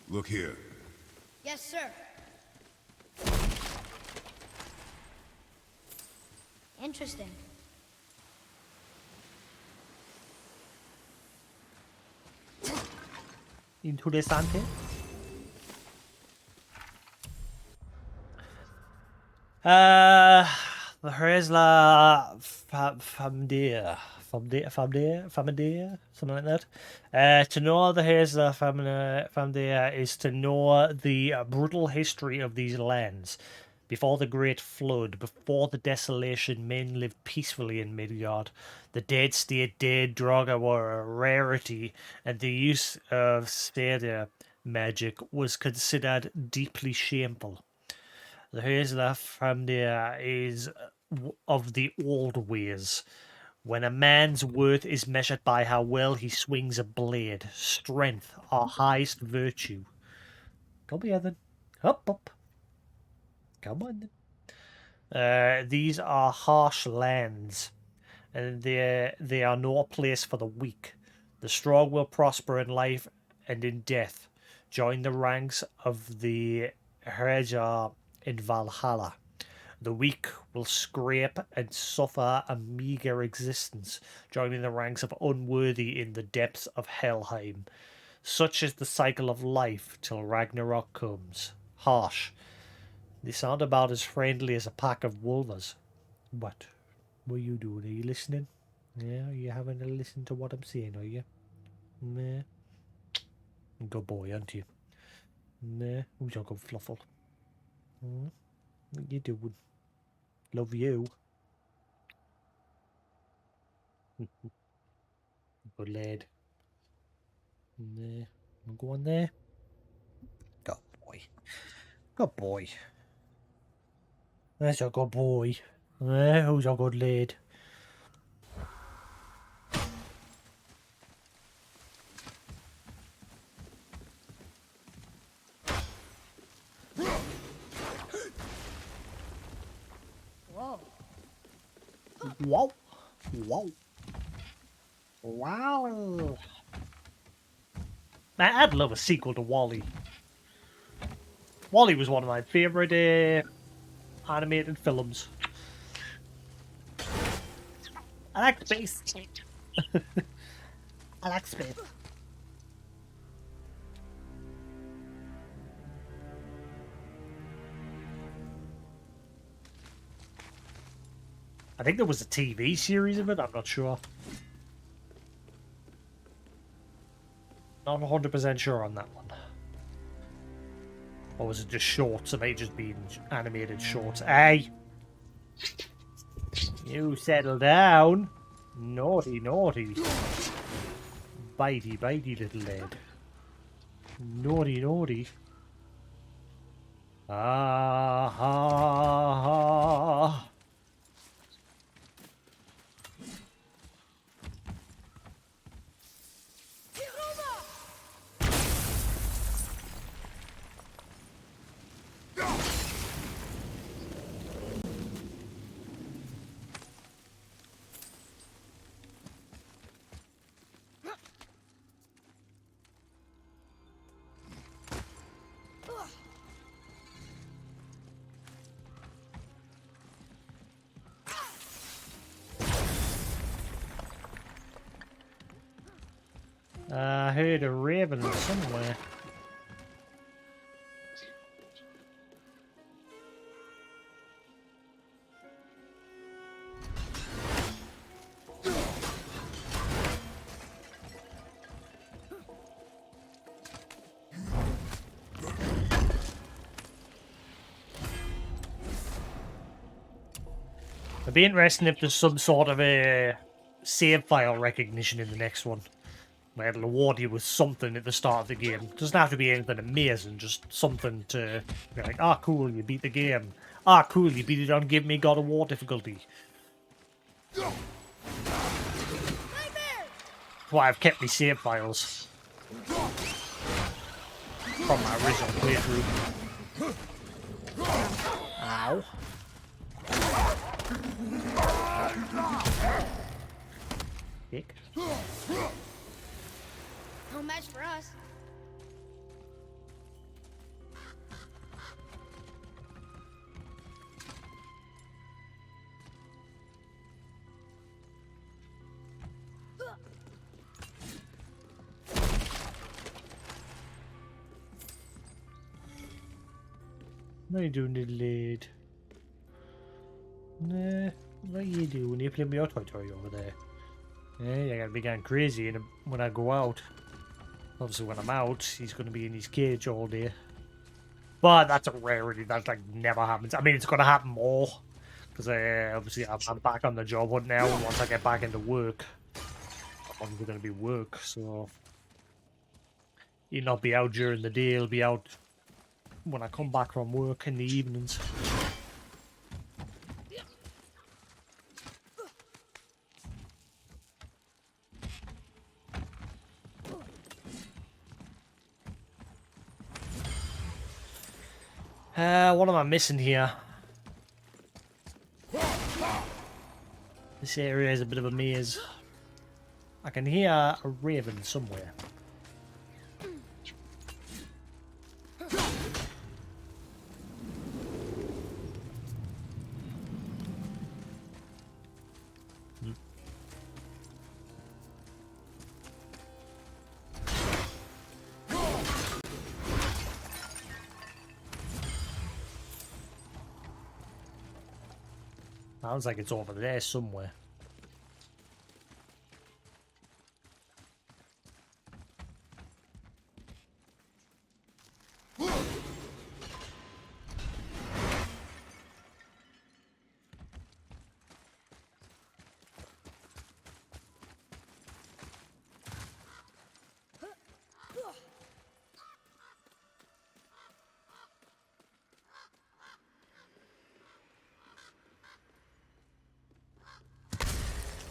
Look here. Yes, sir. Interesting. Interessante. Here's la famdia, something like that. To know the here's la famdia is to know the brutal history of these lands. Before the Great Flood, before the desolation, men lived peacefully in Midgard. The dead stayed dead, Draugr were a rarity, and the use of Sphere magic was considered deeply shameful. The Hezla Framdir is of the old ways. When a man's worth is measured by how well he swings a blade, strength, our highest virtue. Come here then. Up. Come on then. These are harsh lands, and they are no place for the weak. The strong will prosper in life and in death. Join the ranks of the Herjar in Valhalla. The weak will scrape and suffer a meagre existence, joining the ranks of unworthy in the depths of Helheim. Such is the cycle of life till Ragnarok comes. Harsh. They sound about as friendly as a pack of wolves. What are you doing? Are you listening? Yeah, are you having a listen to what I'm saying, are you? Nah. Good boy, aren't you? Nah, who's your good fluffle? What you doing? Love you. Good lad. Nah. Go on there. Good boy. Good boy. That's a good boy. Who's a good lad? Wow. Wow. Wow. I'd love a sequel to Wall-E. Wall-E was one of my favourite animated films. I like space. I like space. I think there was a TV series of it, I'm not sure. Not 100% sure on that one. Or was it just shorts? It may just be animated shorts. Hey! You settle down. Naughty, naughty. Bitey little lad. Naughty, naughty. Ah ha ha. I heard a raven somewhere. It'd be interesting if there's some sort of a save file recognition in the next one. Where it'll reward you with something at the start of the game. Doesn't have to be anything amazing, just something to be like, ah, cool, you beat the game. Ah, cool, you beat it on Give Me God of War difficulty. That's why I've kept my save files from my original playthrough. Ow. Kick. No match for us. What are you doing, little lad? Nah, what are you doing? You playing with your toy over there? Yeah, I gotta be going crazy when I go out. Obviously, when I'm out, he's gonna be in his cage all day. But that's a rarity. That like never happens. I mean, it's gonna happen more because obviously I'm back on the job hunt now, and once I get back into work, I'm obviously gonna be work. So you'll not be out during the day. You'll be out when I come back from work in the evenings. What am I missing here? This area is a bit of a maze. I can hear a raven somewhere. Sounds like it's over there somewhere.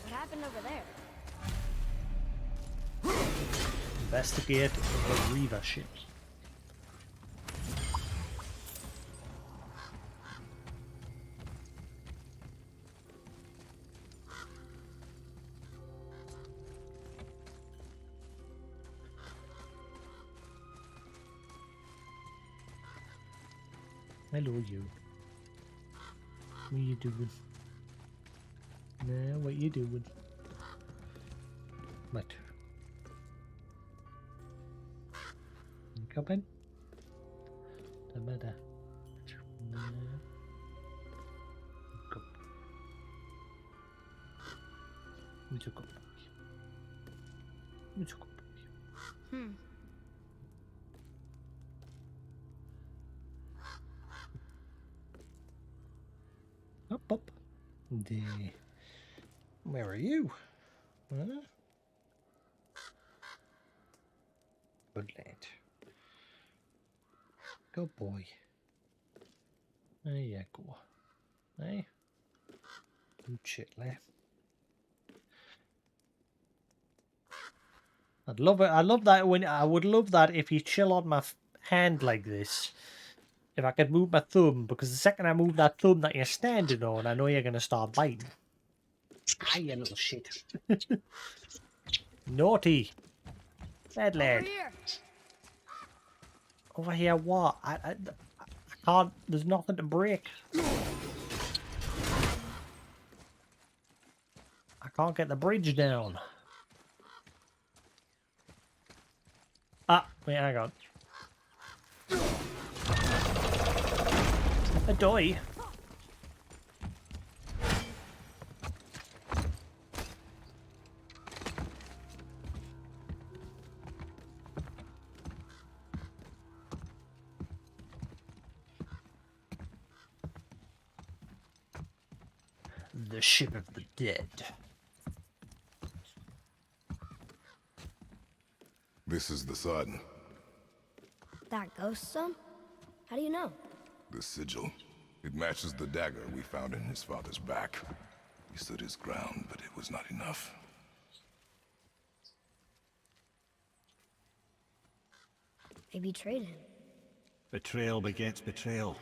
What happened over there? Investigate the Reaver ships. Hello, you. What you doing? Nah, what you doing? What? You coming? The matter. Nah. Come. We took up. We took up. Up, up. Where are you? Huh? Good lad. Good boy. There you go. Hey? Good shit, lad. I'd love it. I love that when I would love that if you chill on my hand like this. If I could move my thumb, because the second I move that thumb that you're standing on, I know you're gonna start biting. Ah, you little shit. Naughty. Bad lad. Over here. Over here, what? I can't. There's nothing to break. I can't get the bridge down. Ah, wait, hang on. A doy. The ship of the dead. This is the sun. That ghost son? How do you know? The sigil. It matches the dagger we found in his father's back. He stood his ground, but it was not enough. They betrayed him. Betrayal begets betrayal.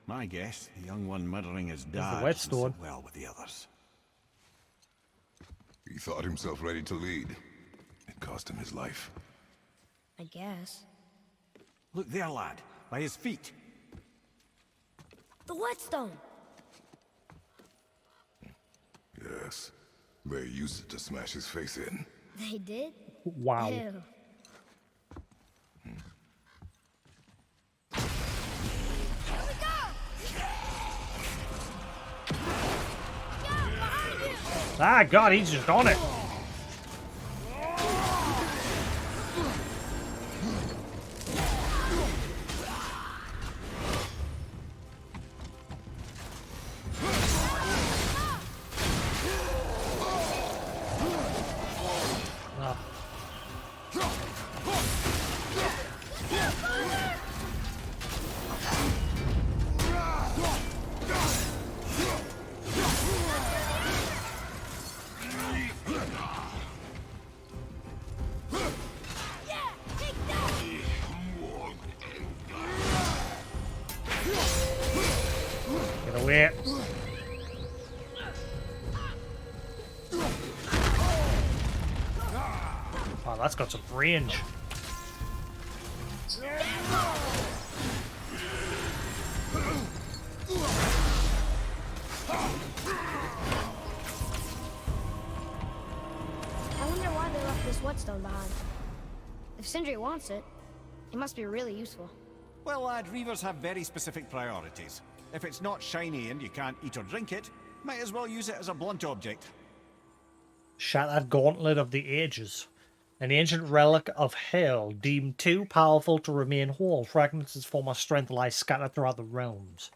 My guess, the young one murdering his the dad whetstone. doesn't sit well with the others. He thought himself ready to lead. It cost him his life. I guess. Look there, lad, by his feet. The whetstone! Yes. They used it to smash his face in. They did? Wow. Ew. Ah, God, he's just on it. away. Oh, that's got some range. I wonder why they left this whetstone behind. If Sindri wants it, it must be really useful. Well, lad, reavers have very specific priorities. If it's not shiny and you can't eat or drink it, might as well use it as a blunt object. Shattered Gauntlet of the Ages. An ancient relic of hell, deemed too powerful to remain whole. Fragments of its former strength lie scattered throughout the realms.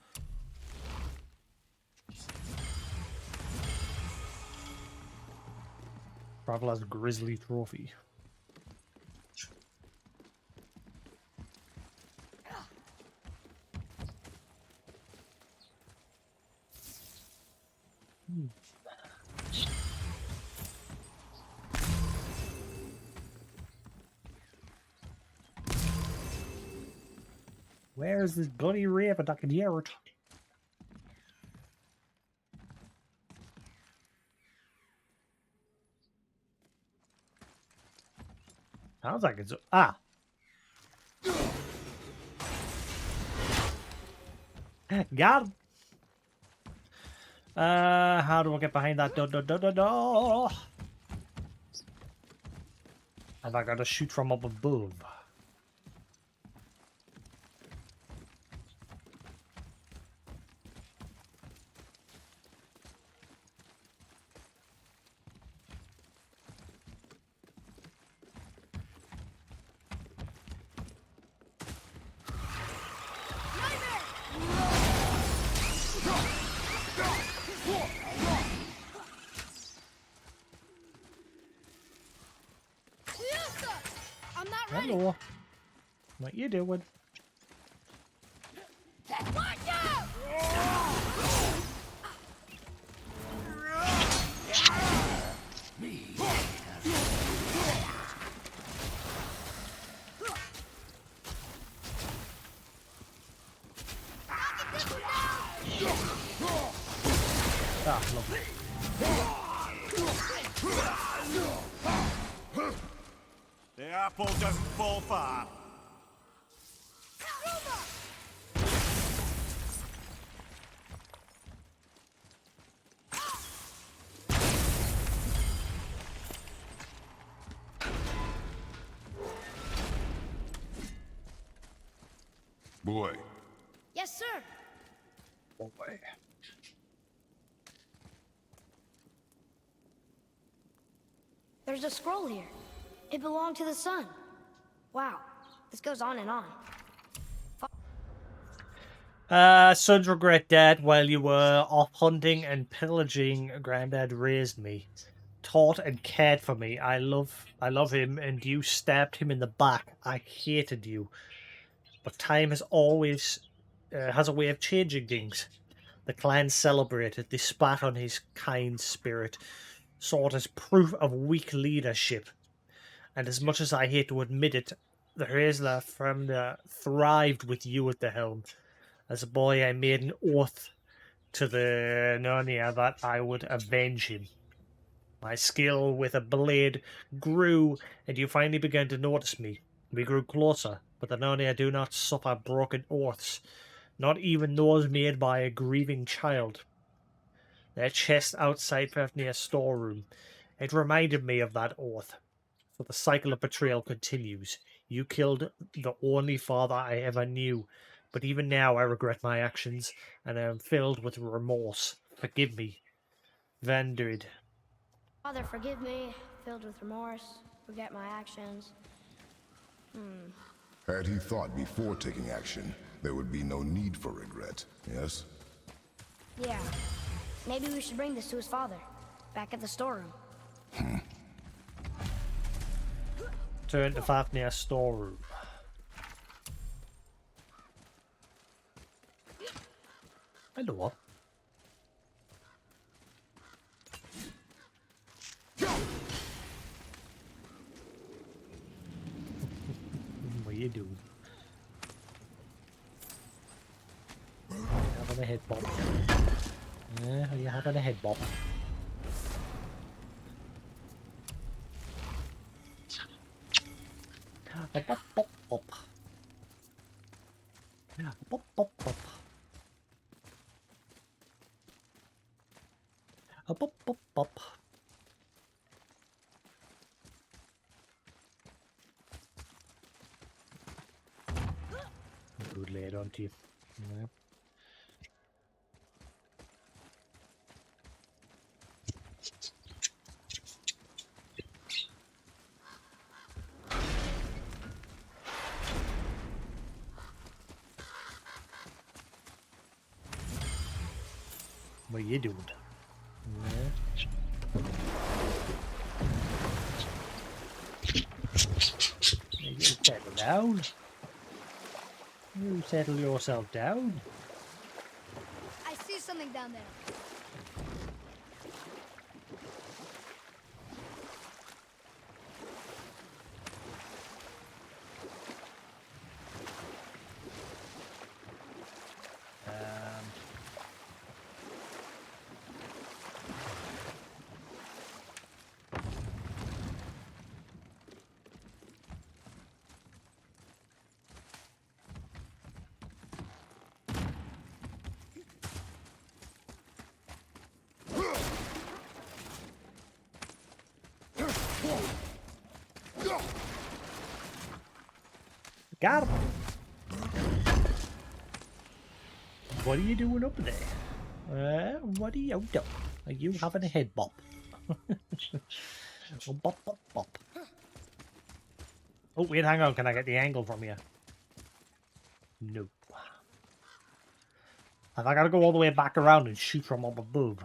Traveler's Grisly Trophy. Where's this bloody raven? I can hear it. Sounds like it's... Ah! Got him! How do I get behind that door? Have I got to shoot from up above? I'm not ready. Hello. What you doing? Watch out! Ah, lovely. The apple doesn't fall far. Boy, Yes, sir. Boy. There's a scroll here. It belonged to the sun. Wow, this goes on and on. Sons regret that while you were off hunting and pillaging, Granddad raised me, taught and cared for me. I love him, and you stabbed him in the back. I hated you, but time has always has a way of changing things. The clan celebrated. They spat on his kind spirit, saw it as proof of weak leadership. And as much as I hate to admit it, the Hraesla family thrived with you at the helm. As a boy, I made an oath to the Narnia that I would avenge him. My skill with a blade grew, and you finally began to notice me. We grew closer, but the Narnia do not suffer broken oaths, not even those made by a grieving child. Their chest outside Fafnir's storeroom. It reminded me of that oath. So the cycle of betrayal continues. You killed the only father I ever knew, but even now I regret my actions, and I am filled with remorse. Forgive me. Vandrid. Father, forgive me. Filled with remorse. Forget my actions. had he thought before taking action, there would be no need for regret, yes? Yeah. Maybe we should bring this to his father. Back at the storeroom. Turn to Fafnir's storeroom. Hello. What are you doing? Having a head bomb. Yeah, are you having a head bob? Bop, bop, bop, bop. Bop, bop, bop. Bop, bop, bop. Good lay it onto you. Yeah. What are you doing? Yeah. You settle down. You settle yourself down. I see something down there. Got him. What are you doing up there? What are you doing? Are you having a head bop? Bop, bop, bop. Oh, wait, hang on. Can I get the angle from you? No. Have I got to go all the way back around and shoot from up above?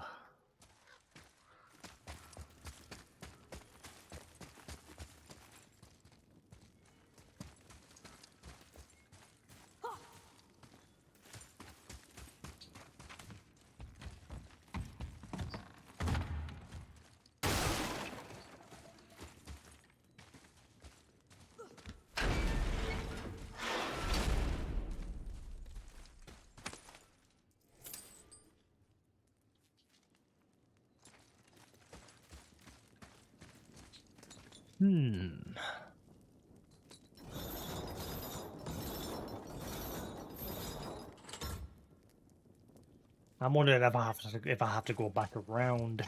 I'm wondering if I have to go back around.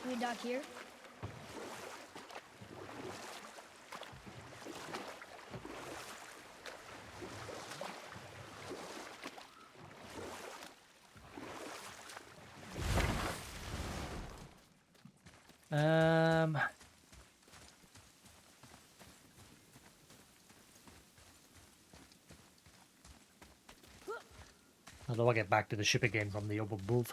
Can we dock here? How do I get back to the ship again from the up above?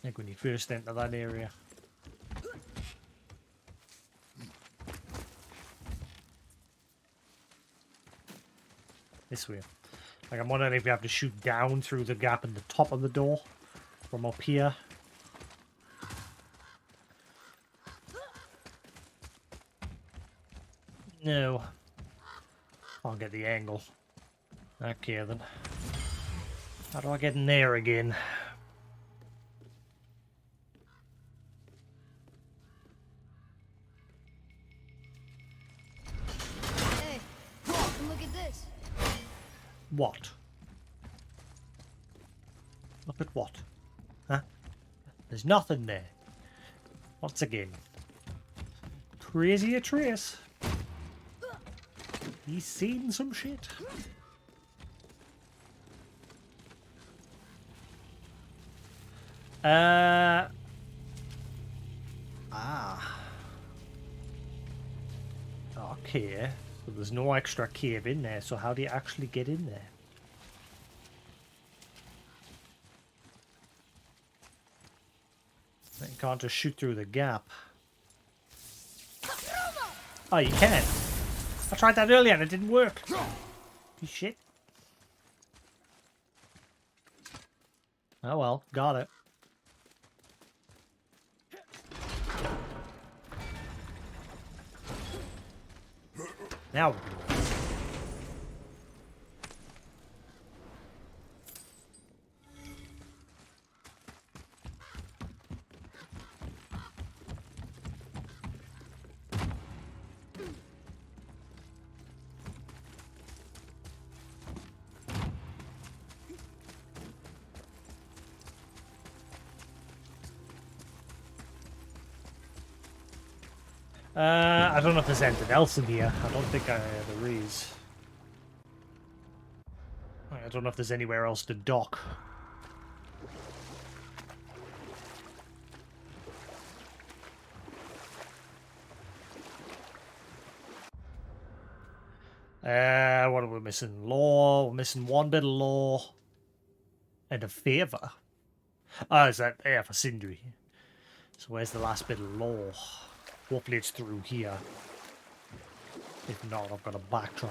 Like when you first enter that area. This way. Like I'm wondering if you have to shoot down through the gap in the top of the door from up here. No. I'll get the angle. Okay then. How do I get in there again? Hey, come look at this. What? Look at what? Huh? There's nothing there. Once again. Crazy a trace. He's seen some shit. Okay. So there's no extra cave in there, so how do you actually get in there? You can't just shoot through the gap. Oh, you can. I tried that earlier and it didn't work. You shit. Oh well, got it. Now. I don't know if there's anything else in here. I don't think there is. I don't know if there's anywhere else to dock. What are we missing? Law. We're missing one bit of law. And a favour. Oh, is that... Yeah, for Sindri. So where's the last bit of law? Hopefully it's through here. If not, I've got to backtrack.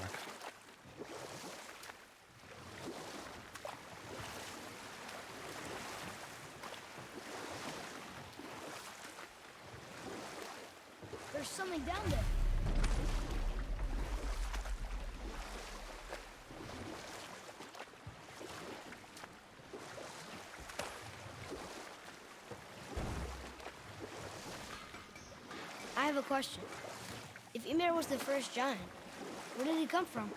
There's something down there. I have a question. If Ymir was the first giant, where did he come from?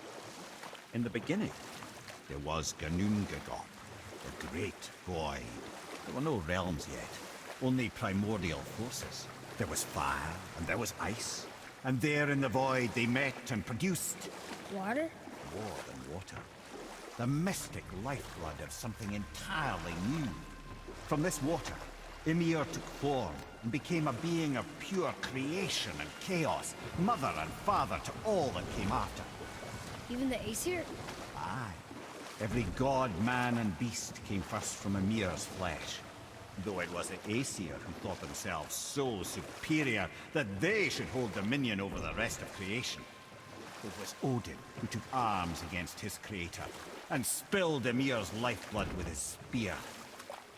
In the beginning, there was Ganungagop, the great void. There were no realms yet, only primordial forces. There was fire, and there was ice. And there in the void they met and produced... Water? more than water. The mystic lifeblood of something entirely new. From this water, Ymir took form and became a being of pure creation and chaos, mother and father to all that came after. Even the Aesir? Aye. Every god, man, and beast came first from Ymir's flesh. Though it was the Aesir who thought themselves so superior that they should hold dominion over the rest of creation. It was Odin who took arms against his creator and spilled Ymir's lifeblood with his spear.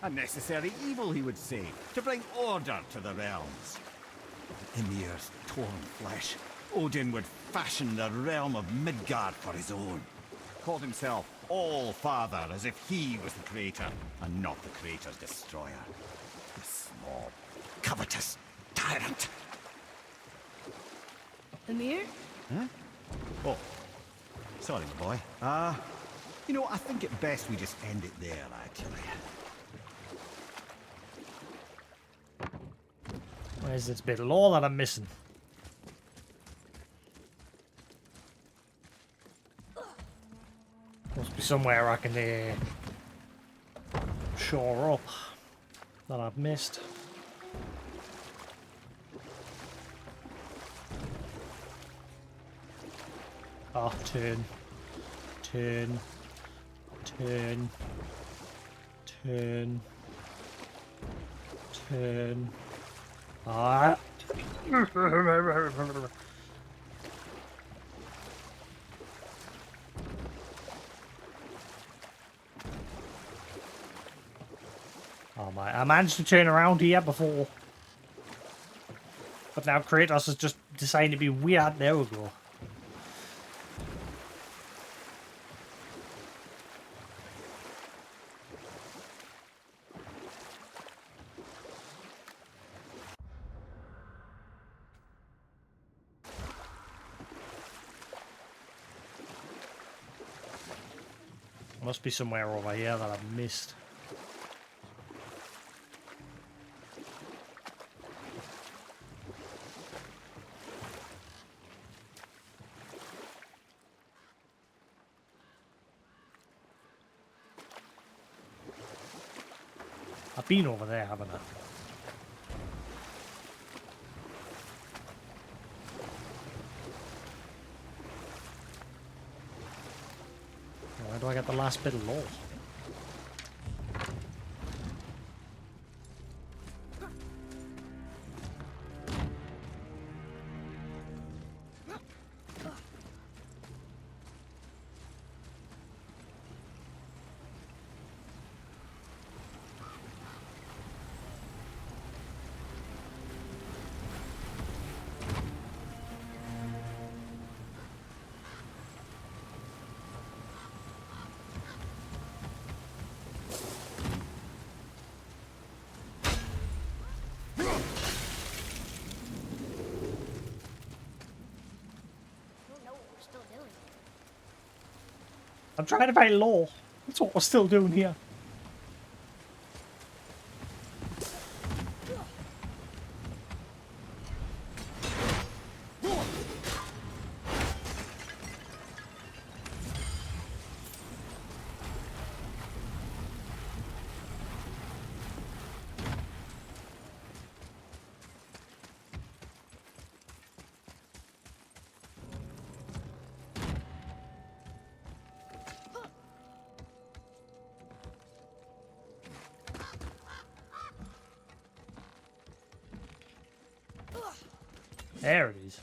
A necessary evil, he would say, to bring order to the realms. With Ymir's torn flesh, Odin would fashion the realm of Midgard for his own. Called himself All-Father, as if he was the creator, and not the creator's destroyer. The small, covetous tyrant. Ymir? Huh? Oh, sorry, my boy. You know, I think it best we just end it there, actually. Where's this bit of law that I'm missing? Must be somewhere I can shore up that I've missed. Oh, turn. Turn. Turn. Turn. Turn. Ah. Oh my, I managed to turn around here before. But now Kratos is just deciding to be weird. There we go. Must be somewhere over here that I've missed. I've been over there, haven't I? Where do I get the last bit of law? I'm trying to find law. That's what we're still doing here. There it is.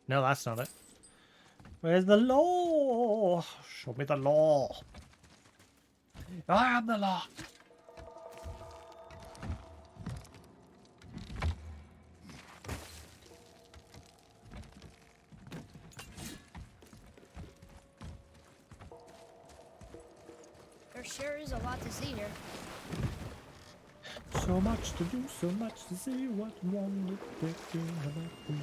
No, that's not it. Where's the law? Show me the law. I am the law. There sure is a lot to see here. So much to do, so much to see. What wonder thinking about me?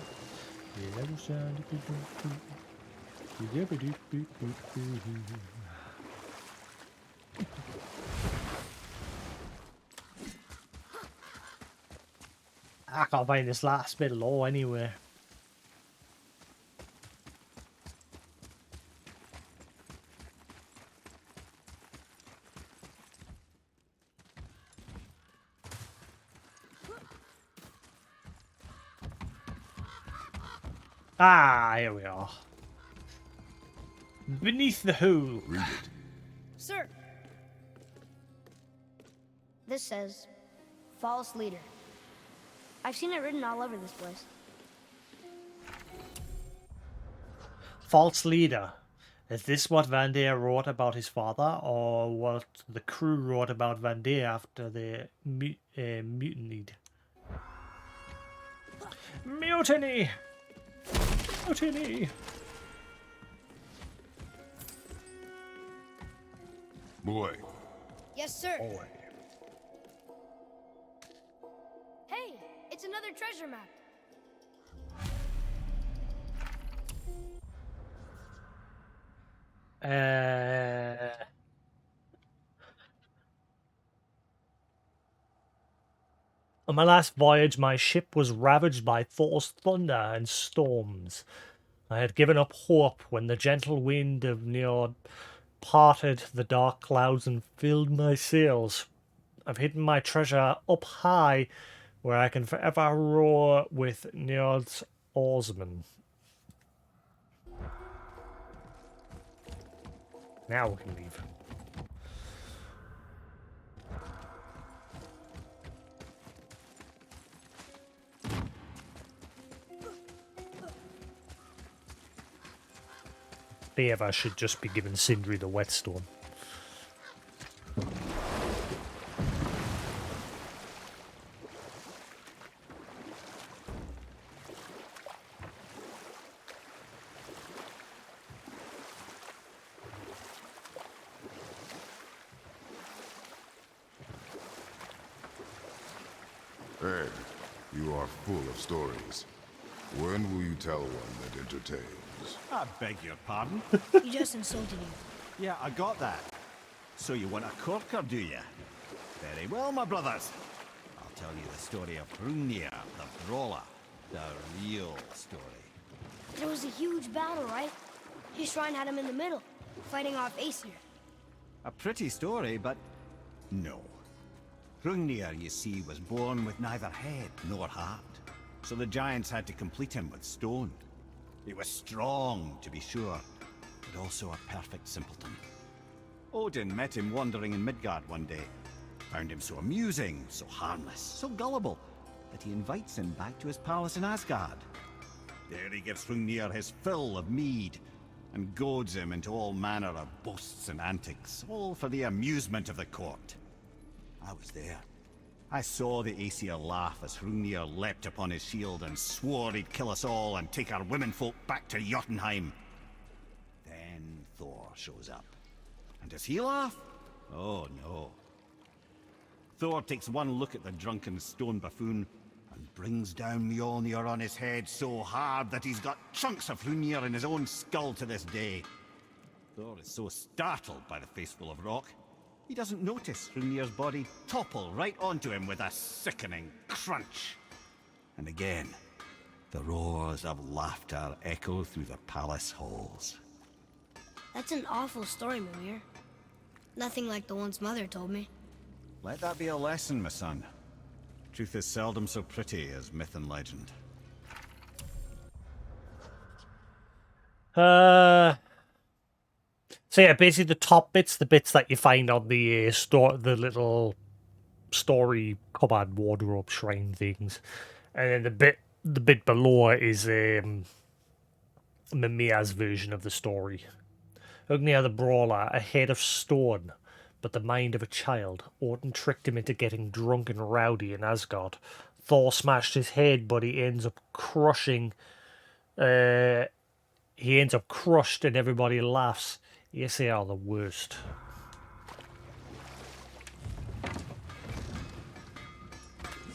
I can't find this last bit of law anywhere. Ah, here we are. Beneath the hole. Read it. Sir! This says, false leader. I've seen it written all over this place. False leader. Is this what Van Deer wrote about his father, or what the crew wrote about Van Deer after they mutinied? Mutiny! Mutiny! Boy, Yes, sir. Boy. Hey, it's another treasure map. On my last voyage, my ship was ravaged by forced thunder and storms. I had given up hope when the gentle wind of Njord parted the dark clouds and filled my sails. I've hidden my treasure up high, where I can forever roar with Njord's oarsmen. Now we can leave. Eva should just be giving Sindri the whetstone. hey, you are full of stories. When will you tell one that entertains? I beg your pardon? You just insulted you. Yeah, I got that. So you want a corker, do you? Very well, my brothers. I'll tell you the story of Hrungnir, the brawler. The real story. There was a huge battle, right? His shrine had him in the middle, fighting off Aesir. A pretty story, but no. Hrungnir, you see, was born with neither head nor heart. So the giants had to complete him with stone. He was strong, to be sure, but also a perfect simpleton. Odin met him wandering in Midgard one day. Found him so amusing, so harmless, so gullible, that he invites him back to his palace in Asgard. There he gives Hrungnir his fill of mead, and goads him into all manner of boasts and antics, all for the amusement of the court. I was there. I saw the Aesir laugh as Hrungnir leapt upon his shield and swore he'd kill us all and take our womenfolk back to Jotunheim. Then Thor shows up. And does he laugh? Oh no. Thor takes one look at the drunken stone buffoon and brings down Mjolnir on his head so hard that he's got chunks of Hrungnir in his own skull to this day. Thor is so startled by the face full of rock, he doesn't notice Hrimnir's body topple right onto him with a sickening crunch. And again, the roars of laughter echo through the palace halls. That's an awful story, Mimir. Nothing like the ones Mother told me. Let that be a lesson, my son. Truth is seldom so pretty as myth and legend. So yeah, basically the top bits, the bits that you find on the the little story cupboard wardrobe shrine things, and then the bit below is Mimir's version of the story. Ugnir the Brawler, a head of stone, but the mind of a child. Odin tricked him into getting drunk and rowdy in Asgard. Thor smashed his head, but he ends up crushing. He ends up crushed, and everybody laughs. Yes, they are the worst.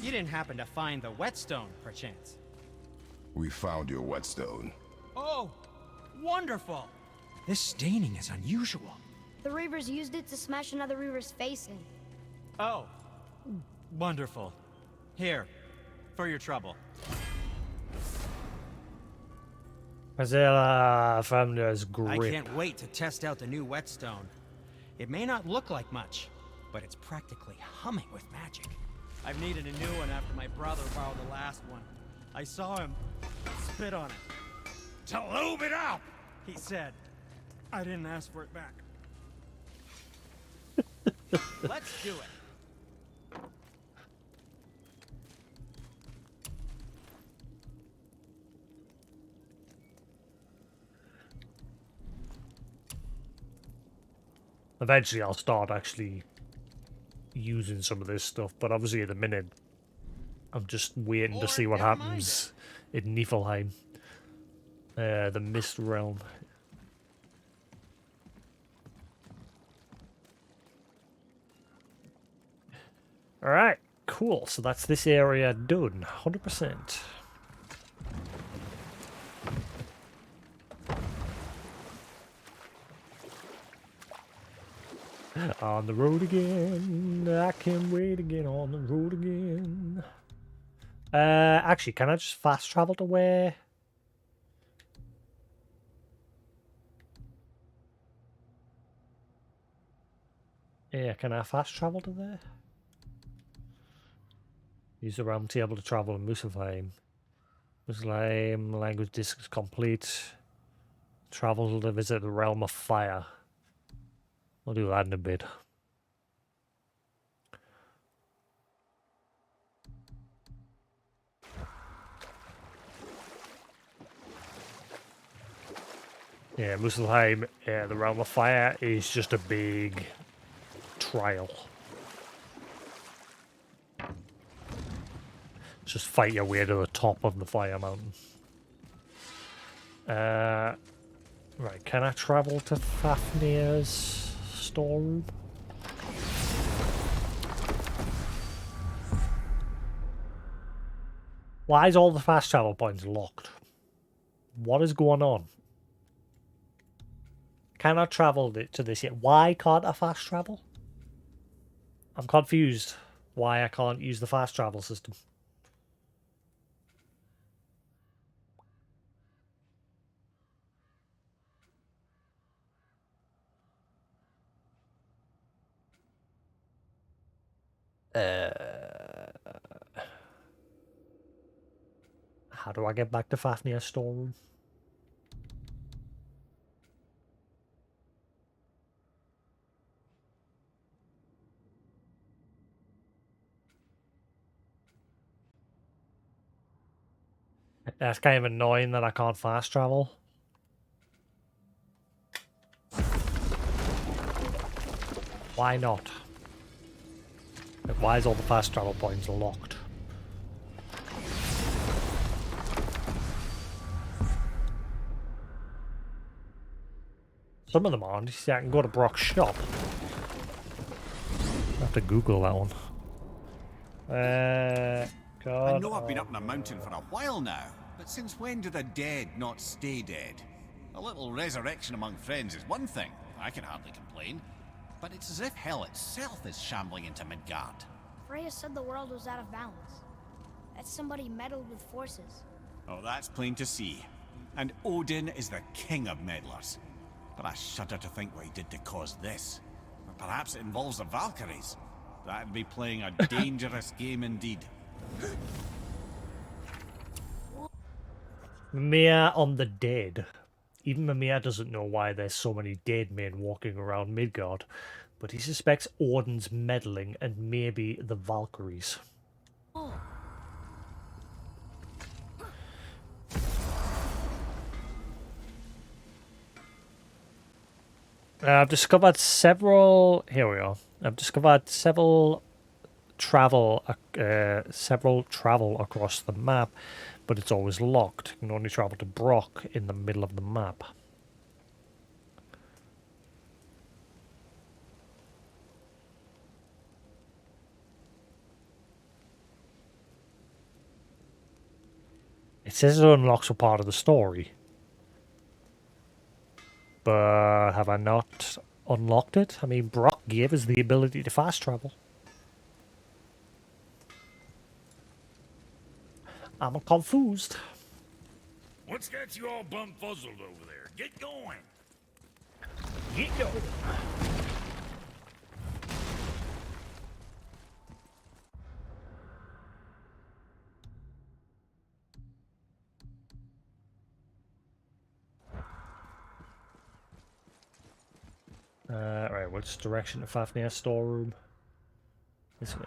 You didn't happen to find the whetstone, perchance? We found your whetstone. Oh, wonderful! This staining is unusual. The Reavers used it to smash another Reaver's face in. Oh, wonderful. Here, for your trouble. Azela Famner's grip. I can't wait to test out the new whetstone. It may not look like much, but it's practically humming with magic. I've needed a new one after my brother borrowed the last one. I saw him spit on it. To lube it up! He said, I didn't ask for it back. Let's do it. Eventually I'll start actually using some of this stuff, but obviously at the minute I'm just waiting to see what happens in Niflheim. The Mist Realm. Alright, cool. So that's this area done. 100%. On the road again. I can't wait to get on the road again. Actually, can I just fast travel to where? Yeah, can I fast travel to there? Use the realm table to travel in Muspelheim. Muspelheim, language disc is complete. Travel to visit the realm of fire. We'll do that in a bit. Yeah, Muspelheim, the realm of fire is just a big trial. Just fight your way to the top of the fire mountain. Right, can I travel to Fafnir's storeroom? Why is all the fast travel points locked? What is going on? Cannot travel to this yet. Why can't I fast travel? I'm confused why I can't use the fast travel system. How do I get back to Fafnir's storeroom? That's kind of annoying that I can't fast travel. Why not? Like, why is all the fast travel points locked? Some of them aren't. You see, I can go to Brock's shop. I have to Google that one. God. I know I've been up in a mountain for a while now, but since when do the dead not stay dead? A little resurrection among friends is one thing. I can hardly complain. But it's as if hell itself is shambling into Midgard. Freya said the world was out of balance. That somebody meddled with forces. Oh, that's plain to see. And Odin is the king of meddlers. But I shudder to think what he did to cause this. Perhaps it involves the Valkyries. That'd be playing a dangerous game indeed. Mimir on the dead. Even Mimir doesn't know why there's so many dead men walking around Midgard, but he suspects Odin's meddling and maybe the Valkyries. I've discovered several. Here we are. I've discovered several travel across the map, but it's always locked. You can only travel to Brock in the middle of the map. It says it unlocks a part of the story. But have I not unlocked it? I mean, Brock gave us the ability to fast travel. I'm confused. What's got you all bum-fuzzled over there? Get going! Get going. Right, which direction to Fafnir storeroom? This way.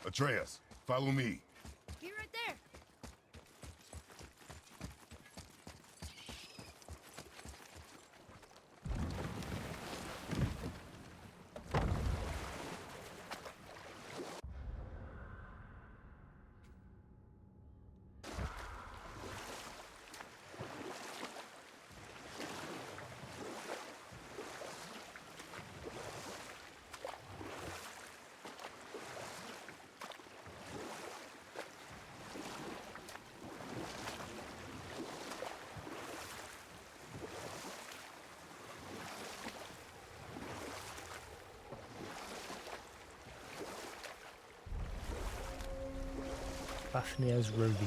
Atreus, follow me. Be right there. Fafnir's Ravine.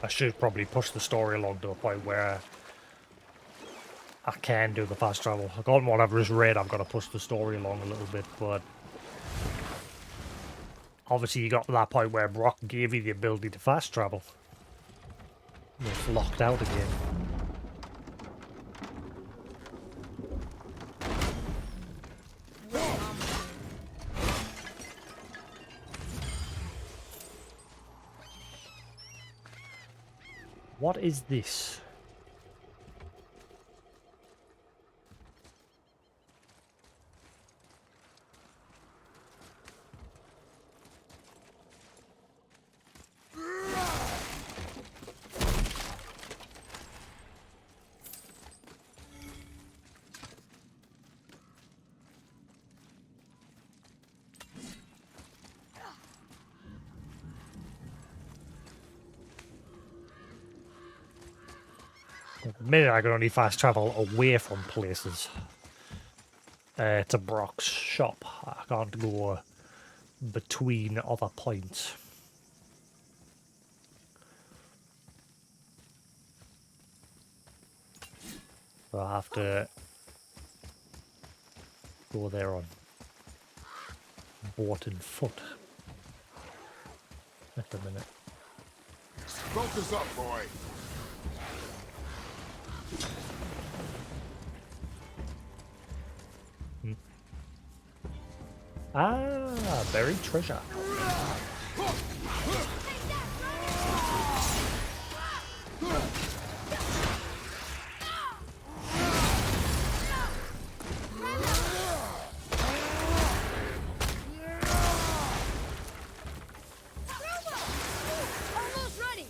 I should probably push the story along to a point where I can do the fast travel. I got whatever is read, I've got to push the story along a little bit, but obviously you got to that point where Brock gave you the ability to fast travel. And it's locked out again. What is this? At the minute I can only fast travel away from places. To Brock's shop. I can't go between other points. So I have to go there on boat and foot. At the minute. Focus up, boy. Ah, buried treasure. Almost ready.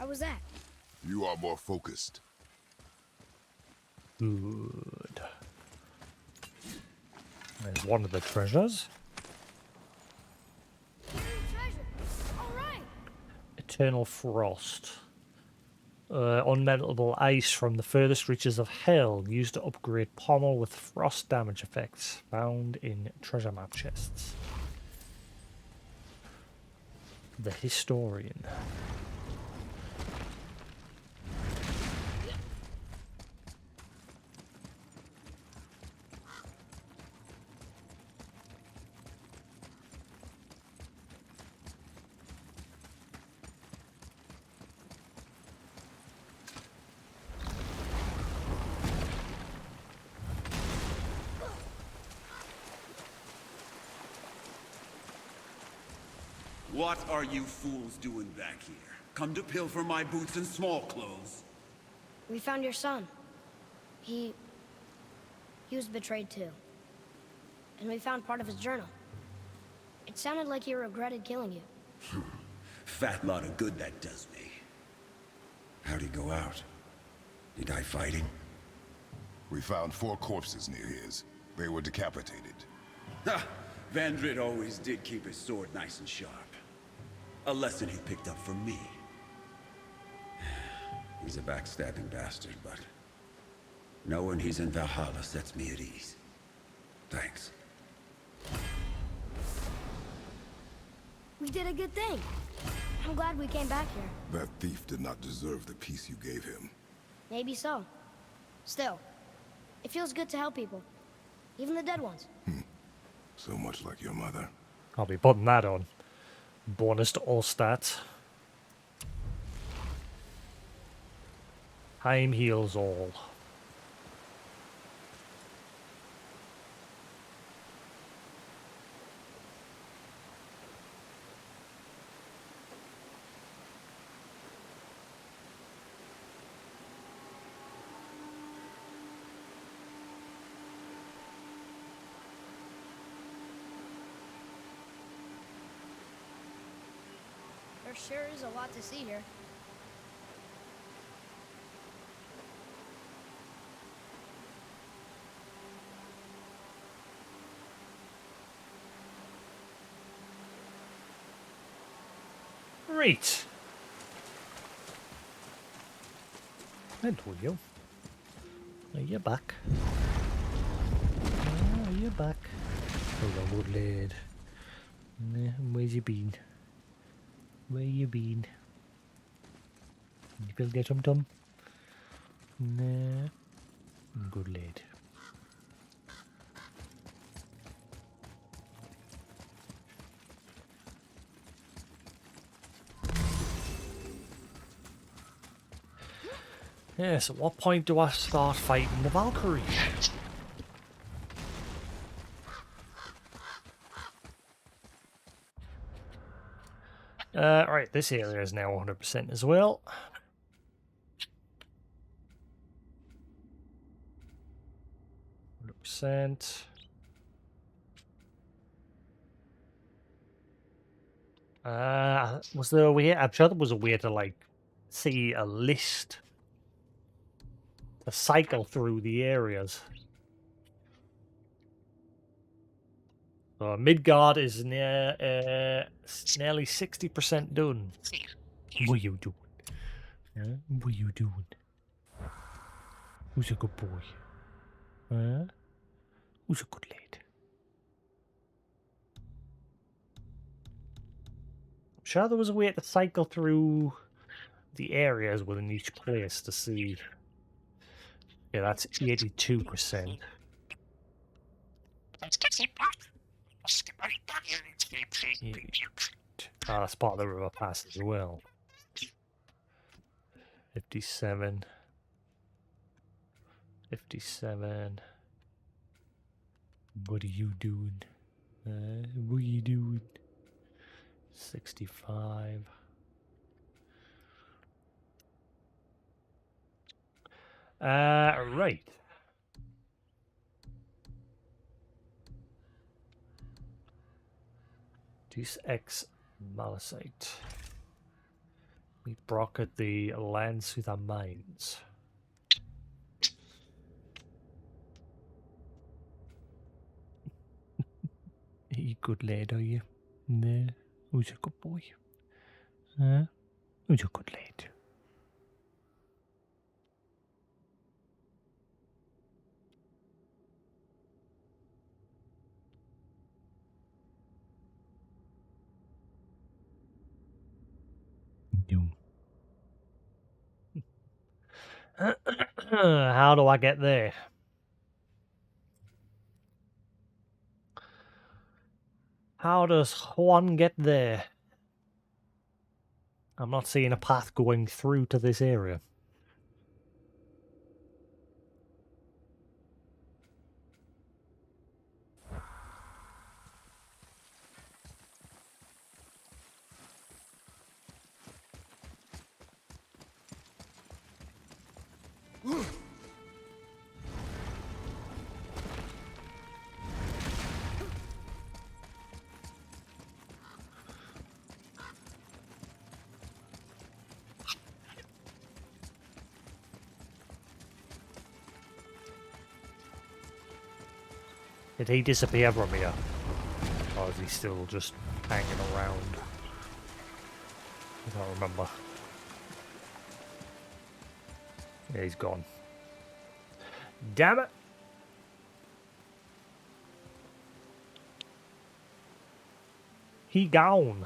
How was that? You are more focused. Good. There's one of the treasures. Treasure. All right. Eternal Frost. Unmeltable ice from the furthest reaches of hell, used to upgrade pommel with frost damage effects, found in treasure map chests. The Historian. What are you fools doing back here? Come to pilfer my boots and small clothes? We found your son. He was betrayed too. And we found part of his journal. It sounded like he regretted killing you. Fat lot of good that does me. How'd he go out? He die fighting? We found 4 corpses near his. They were decapitated. Ha! Vandrid always did keep his sword nice and sharp. A lesson he picked up from me. He's a backstabbing bastard, but knowing he's in Valhalla sets me at ease. Thanks. We did a good thing. I'm glad we came back here. That thief did not deserve the peace you gave him. Maybe so. Still, it feels good to help people. Even the dead ones. So much like your mother. I'll be putting that on. Bonus to all stats. Time heals all. There sure is a lot to see here. Right. And will you? Are you back? Are you back? Hello, old lad. Where's you been? Where you been? You feel get some tum? Nah. Good lad. Yes, at what point do I start fighting the Valkyries? Right, this area is now 100% as well. %. Was there a way? I'm sure there was a way to like see a list to cycle through the areas. Midgard is nearly 60% done. What are you doing? Huh? What are you doing? Who's a good boy? Huh? Who's a good lad? I'm sure there was a way to cycle through the areas within each place to see. Yeah, that's 82%. Oh, that's part of the river pass as well. 57. 57. What are you doing? What are you doing? 65. Right. Deus Ex Malicite. Meet Brock at the Alliance with our Minds. Are you good lad, are you? No. Who's a good boy? Huh? Who's a good lad? No. How do I get there? How does one get there? I'm not seeing a path going through to this area. Did he disappear from here? Or is he still just hanging around? I can't remember. Yeah, he's gone. Damn it! He gone.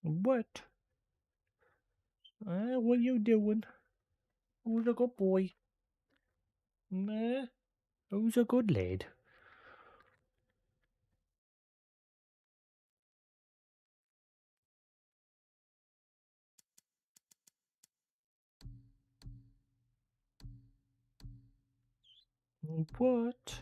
What? What you doing? Who's a good boy? Who's a good lad? What?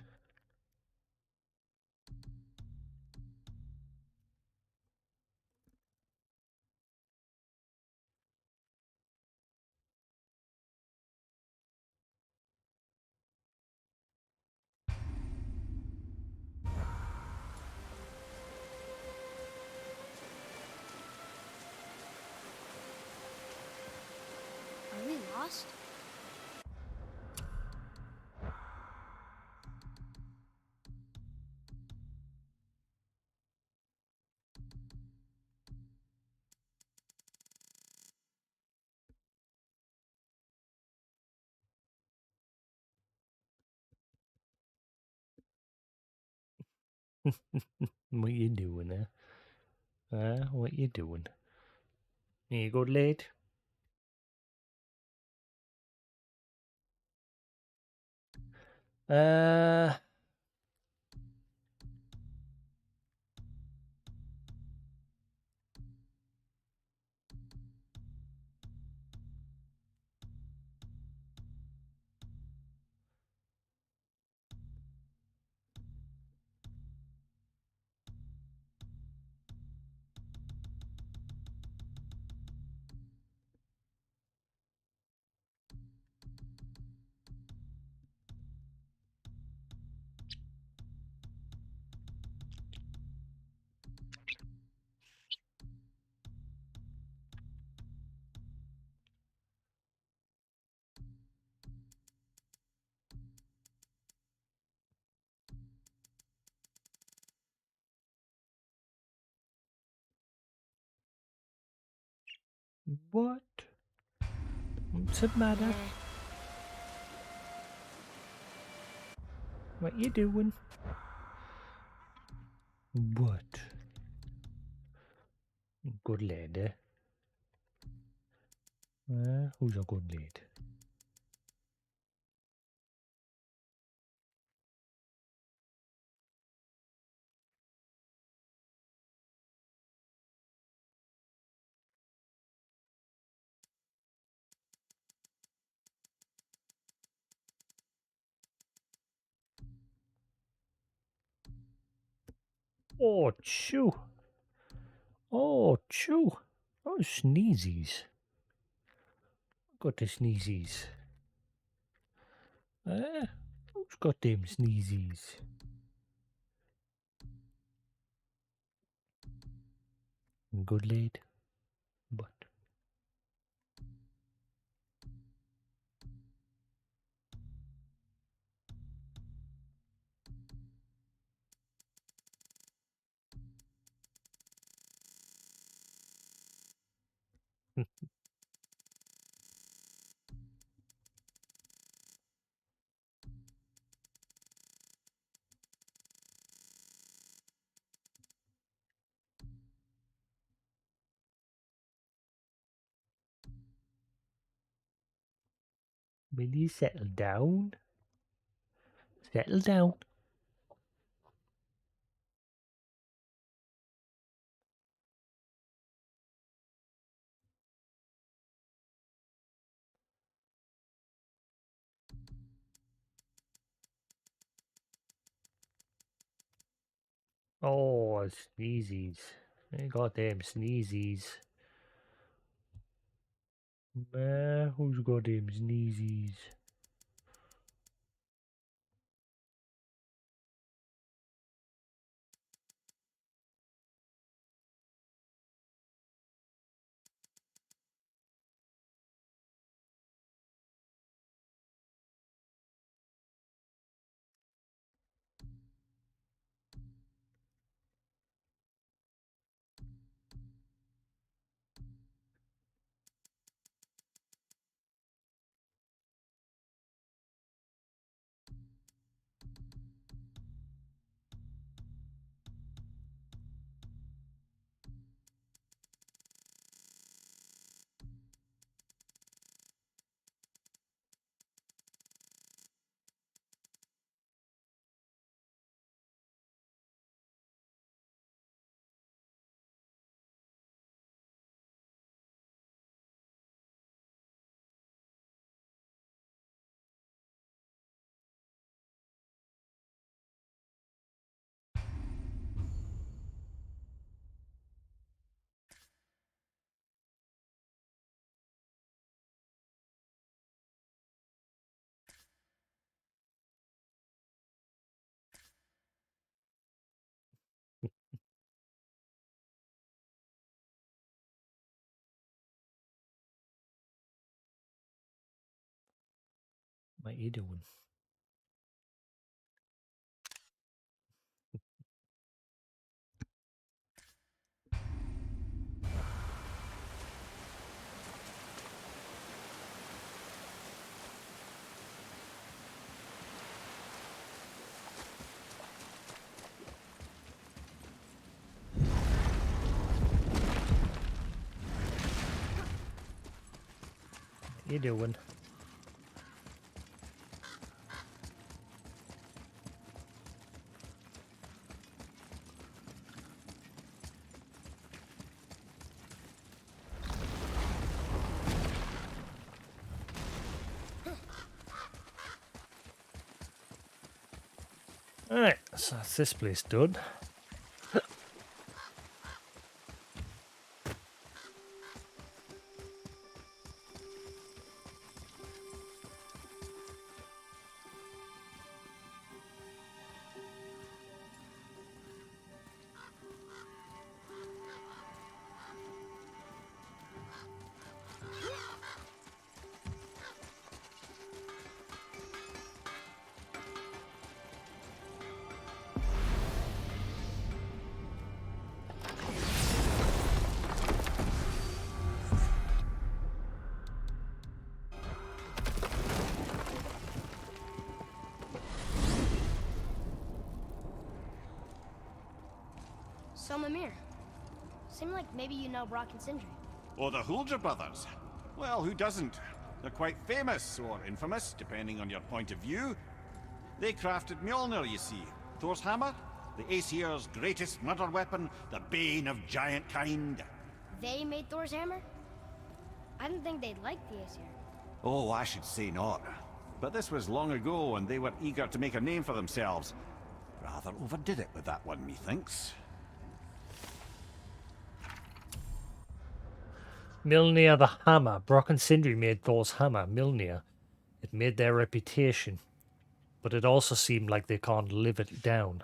Are we lost? What you doing there? What you doing? You good lad? Uh, what? What's the matter? What you doing? What? Good lad, eh? Who's a good lad? Oh, chew. Oh, chew. Oh, sneezies. Got the sneezies. Who's got them sneezies? Good lad. But will you settle down? Settle down. Oh, sneezies. I got them sneezies. Who's got them sneezies? What you doing? What you doing? Alright, so that's this place done. So, Mimir, seemed like maybe you know Brock and Sindri. Oh, the Huldra brothers. Well, who doesn't? They're quite famous, or infamous, depending on your point of view. They crafted Mjolnir, you see. Thor's hammer, the Aesir's greatest murder weapon, the bane of giant kind. They made Thor's hammer? I didn't think they'd like the Aesir. Oh, I should say not. But this was long ago, and they were eager to make a name for themselves. Rather overdid it with that one, methinks. Mjolnir the hammer. Brock and Sindri made Thor's hammer, Mjolnir. It made their reputation. But it also seemed like they can't live it down.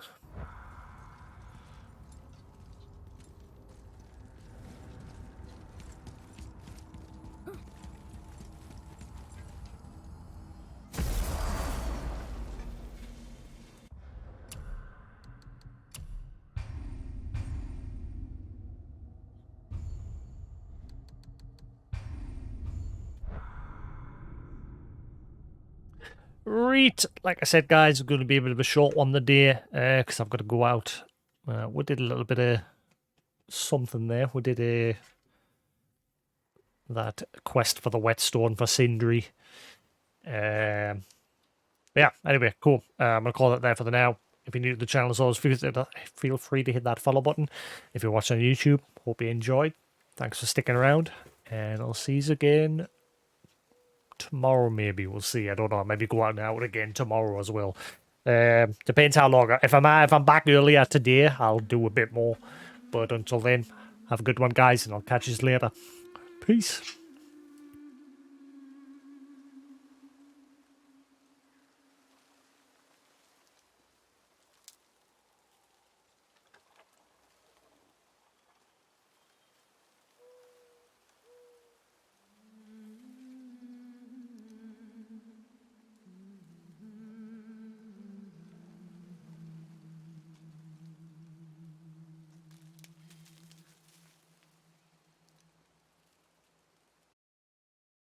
Right, like I said, guys, it's going to be a bit of a short one today because I've got to go out. We did a little bit of something there. We did that quest for the whetstone for Sindri. Yeah, anyway, cool. I'm going to call it there for the now. If you're new to the channel, as always, feel free to hit that follow button. If you're watching on YouTube, hope you enjoyed. Thanks for sticking around, and I'll see you again tomorrow. Maybe we'll see. I don't know. Maybe go out and out again tomorrow as well. Depends how long. If I'm back earlier today, I'll do a bit more. But until then, have a good one, guys, and I'll catch you later. Peace.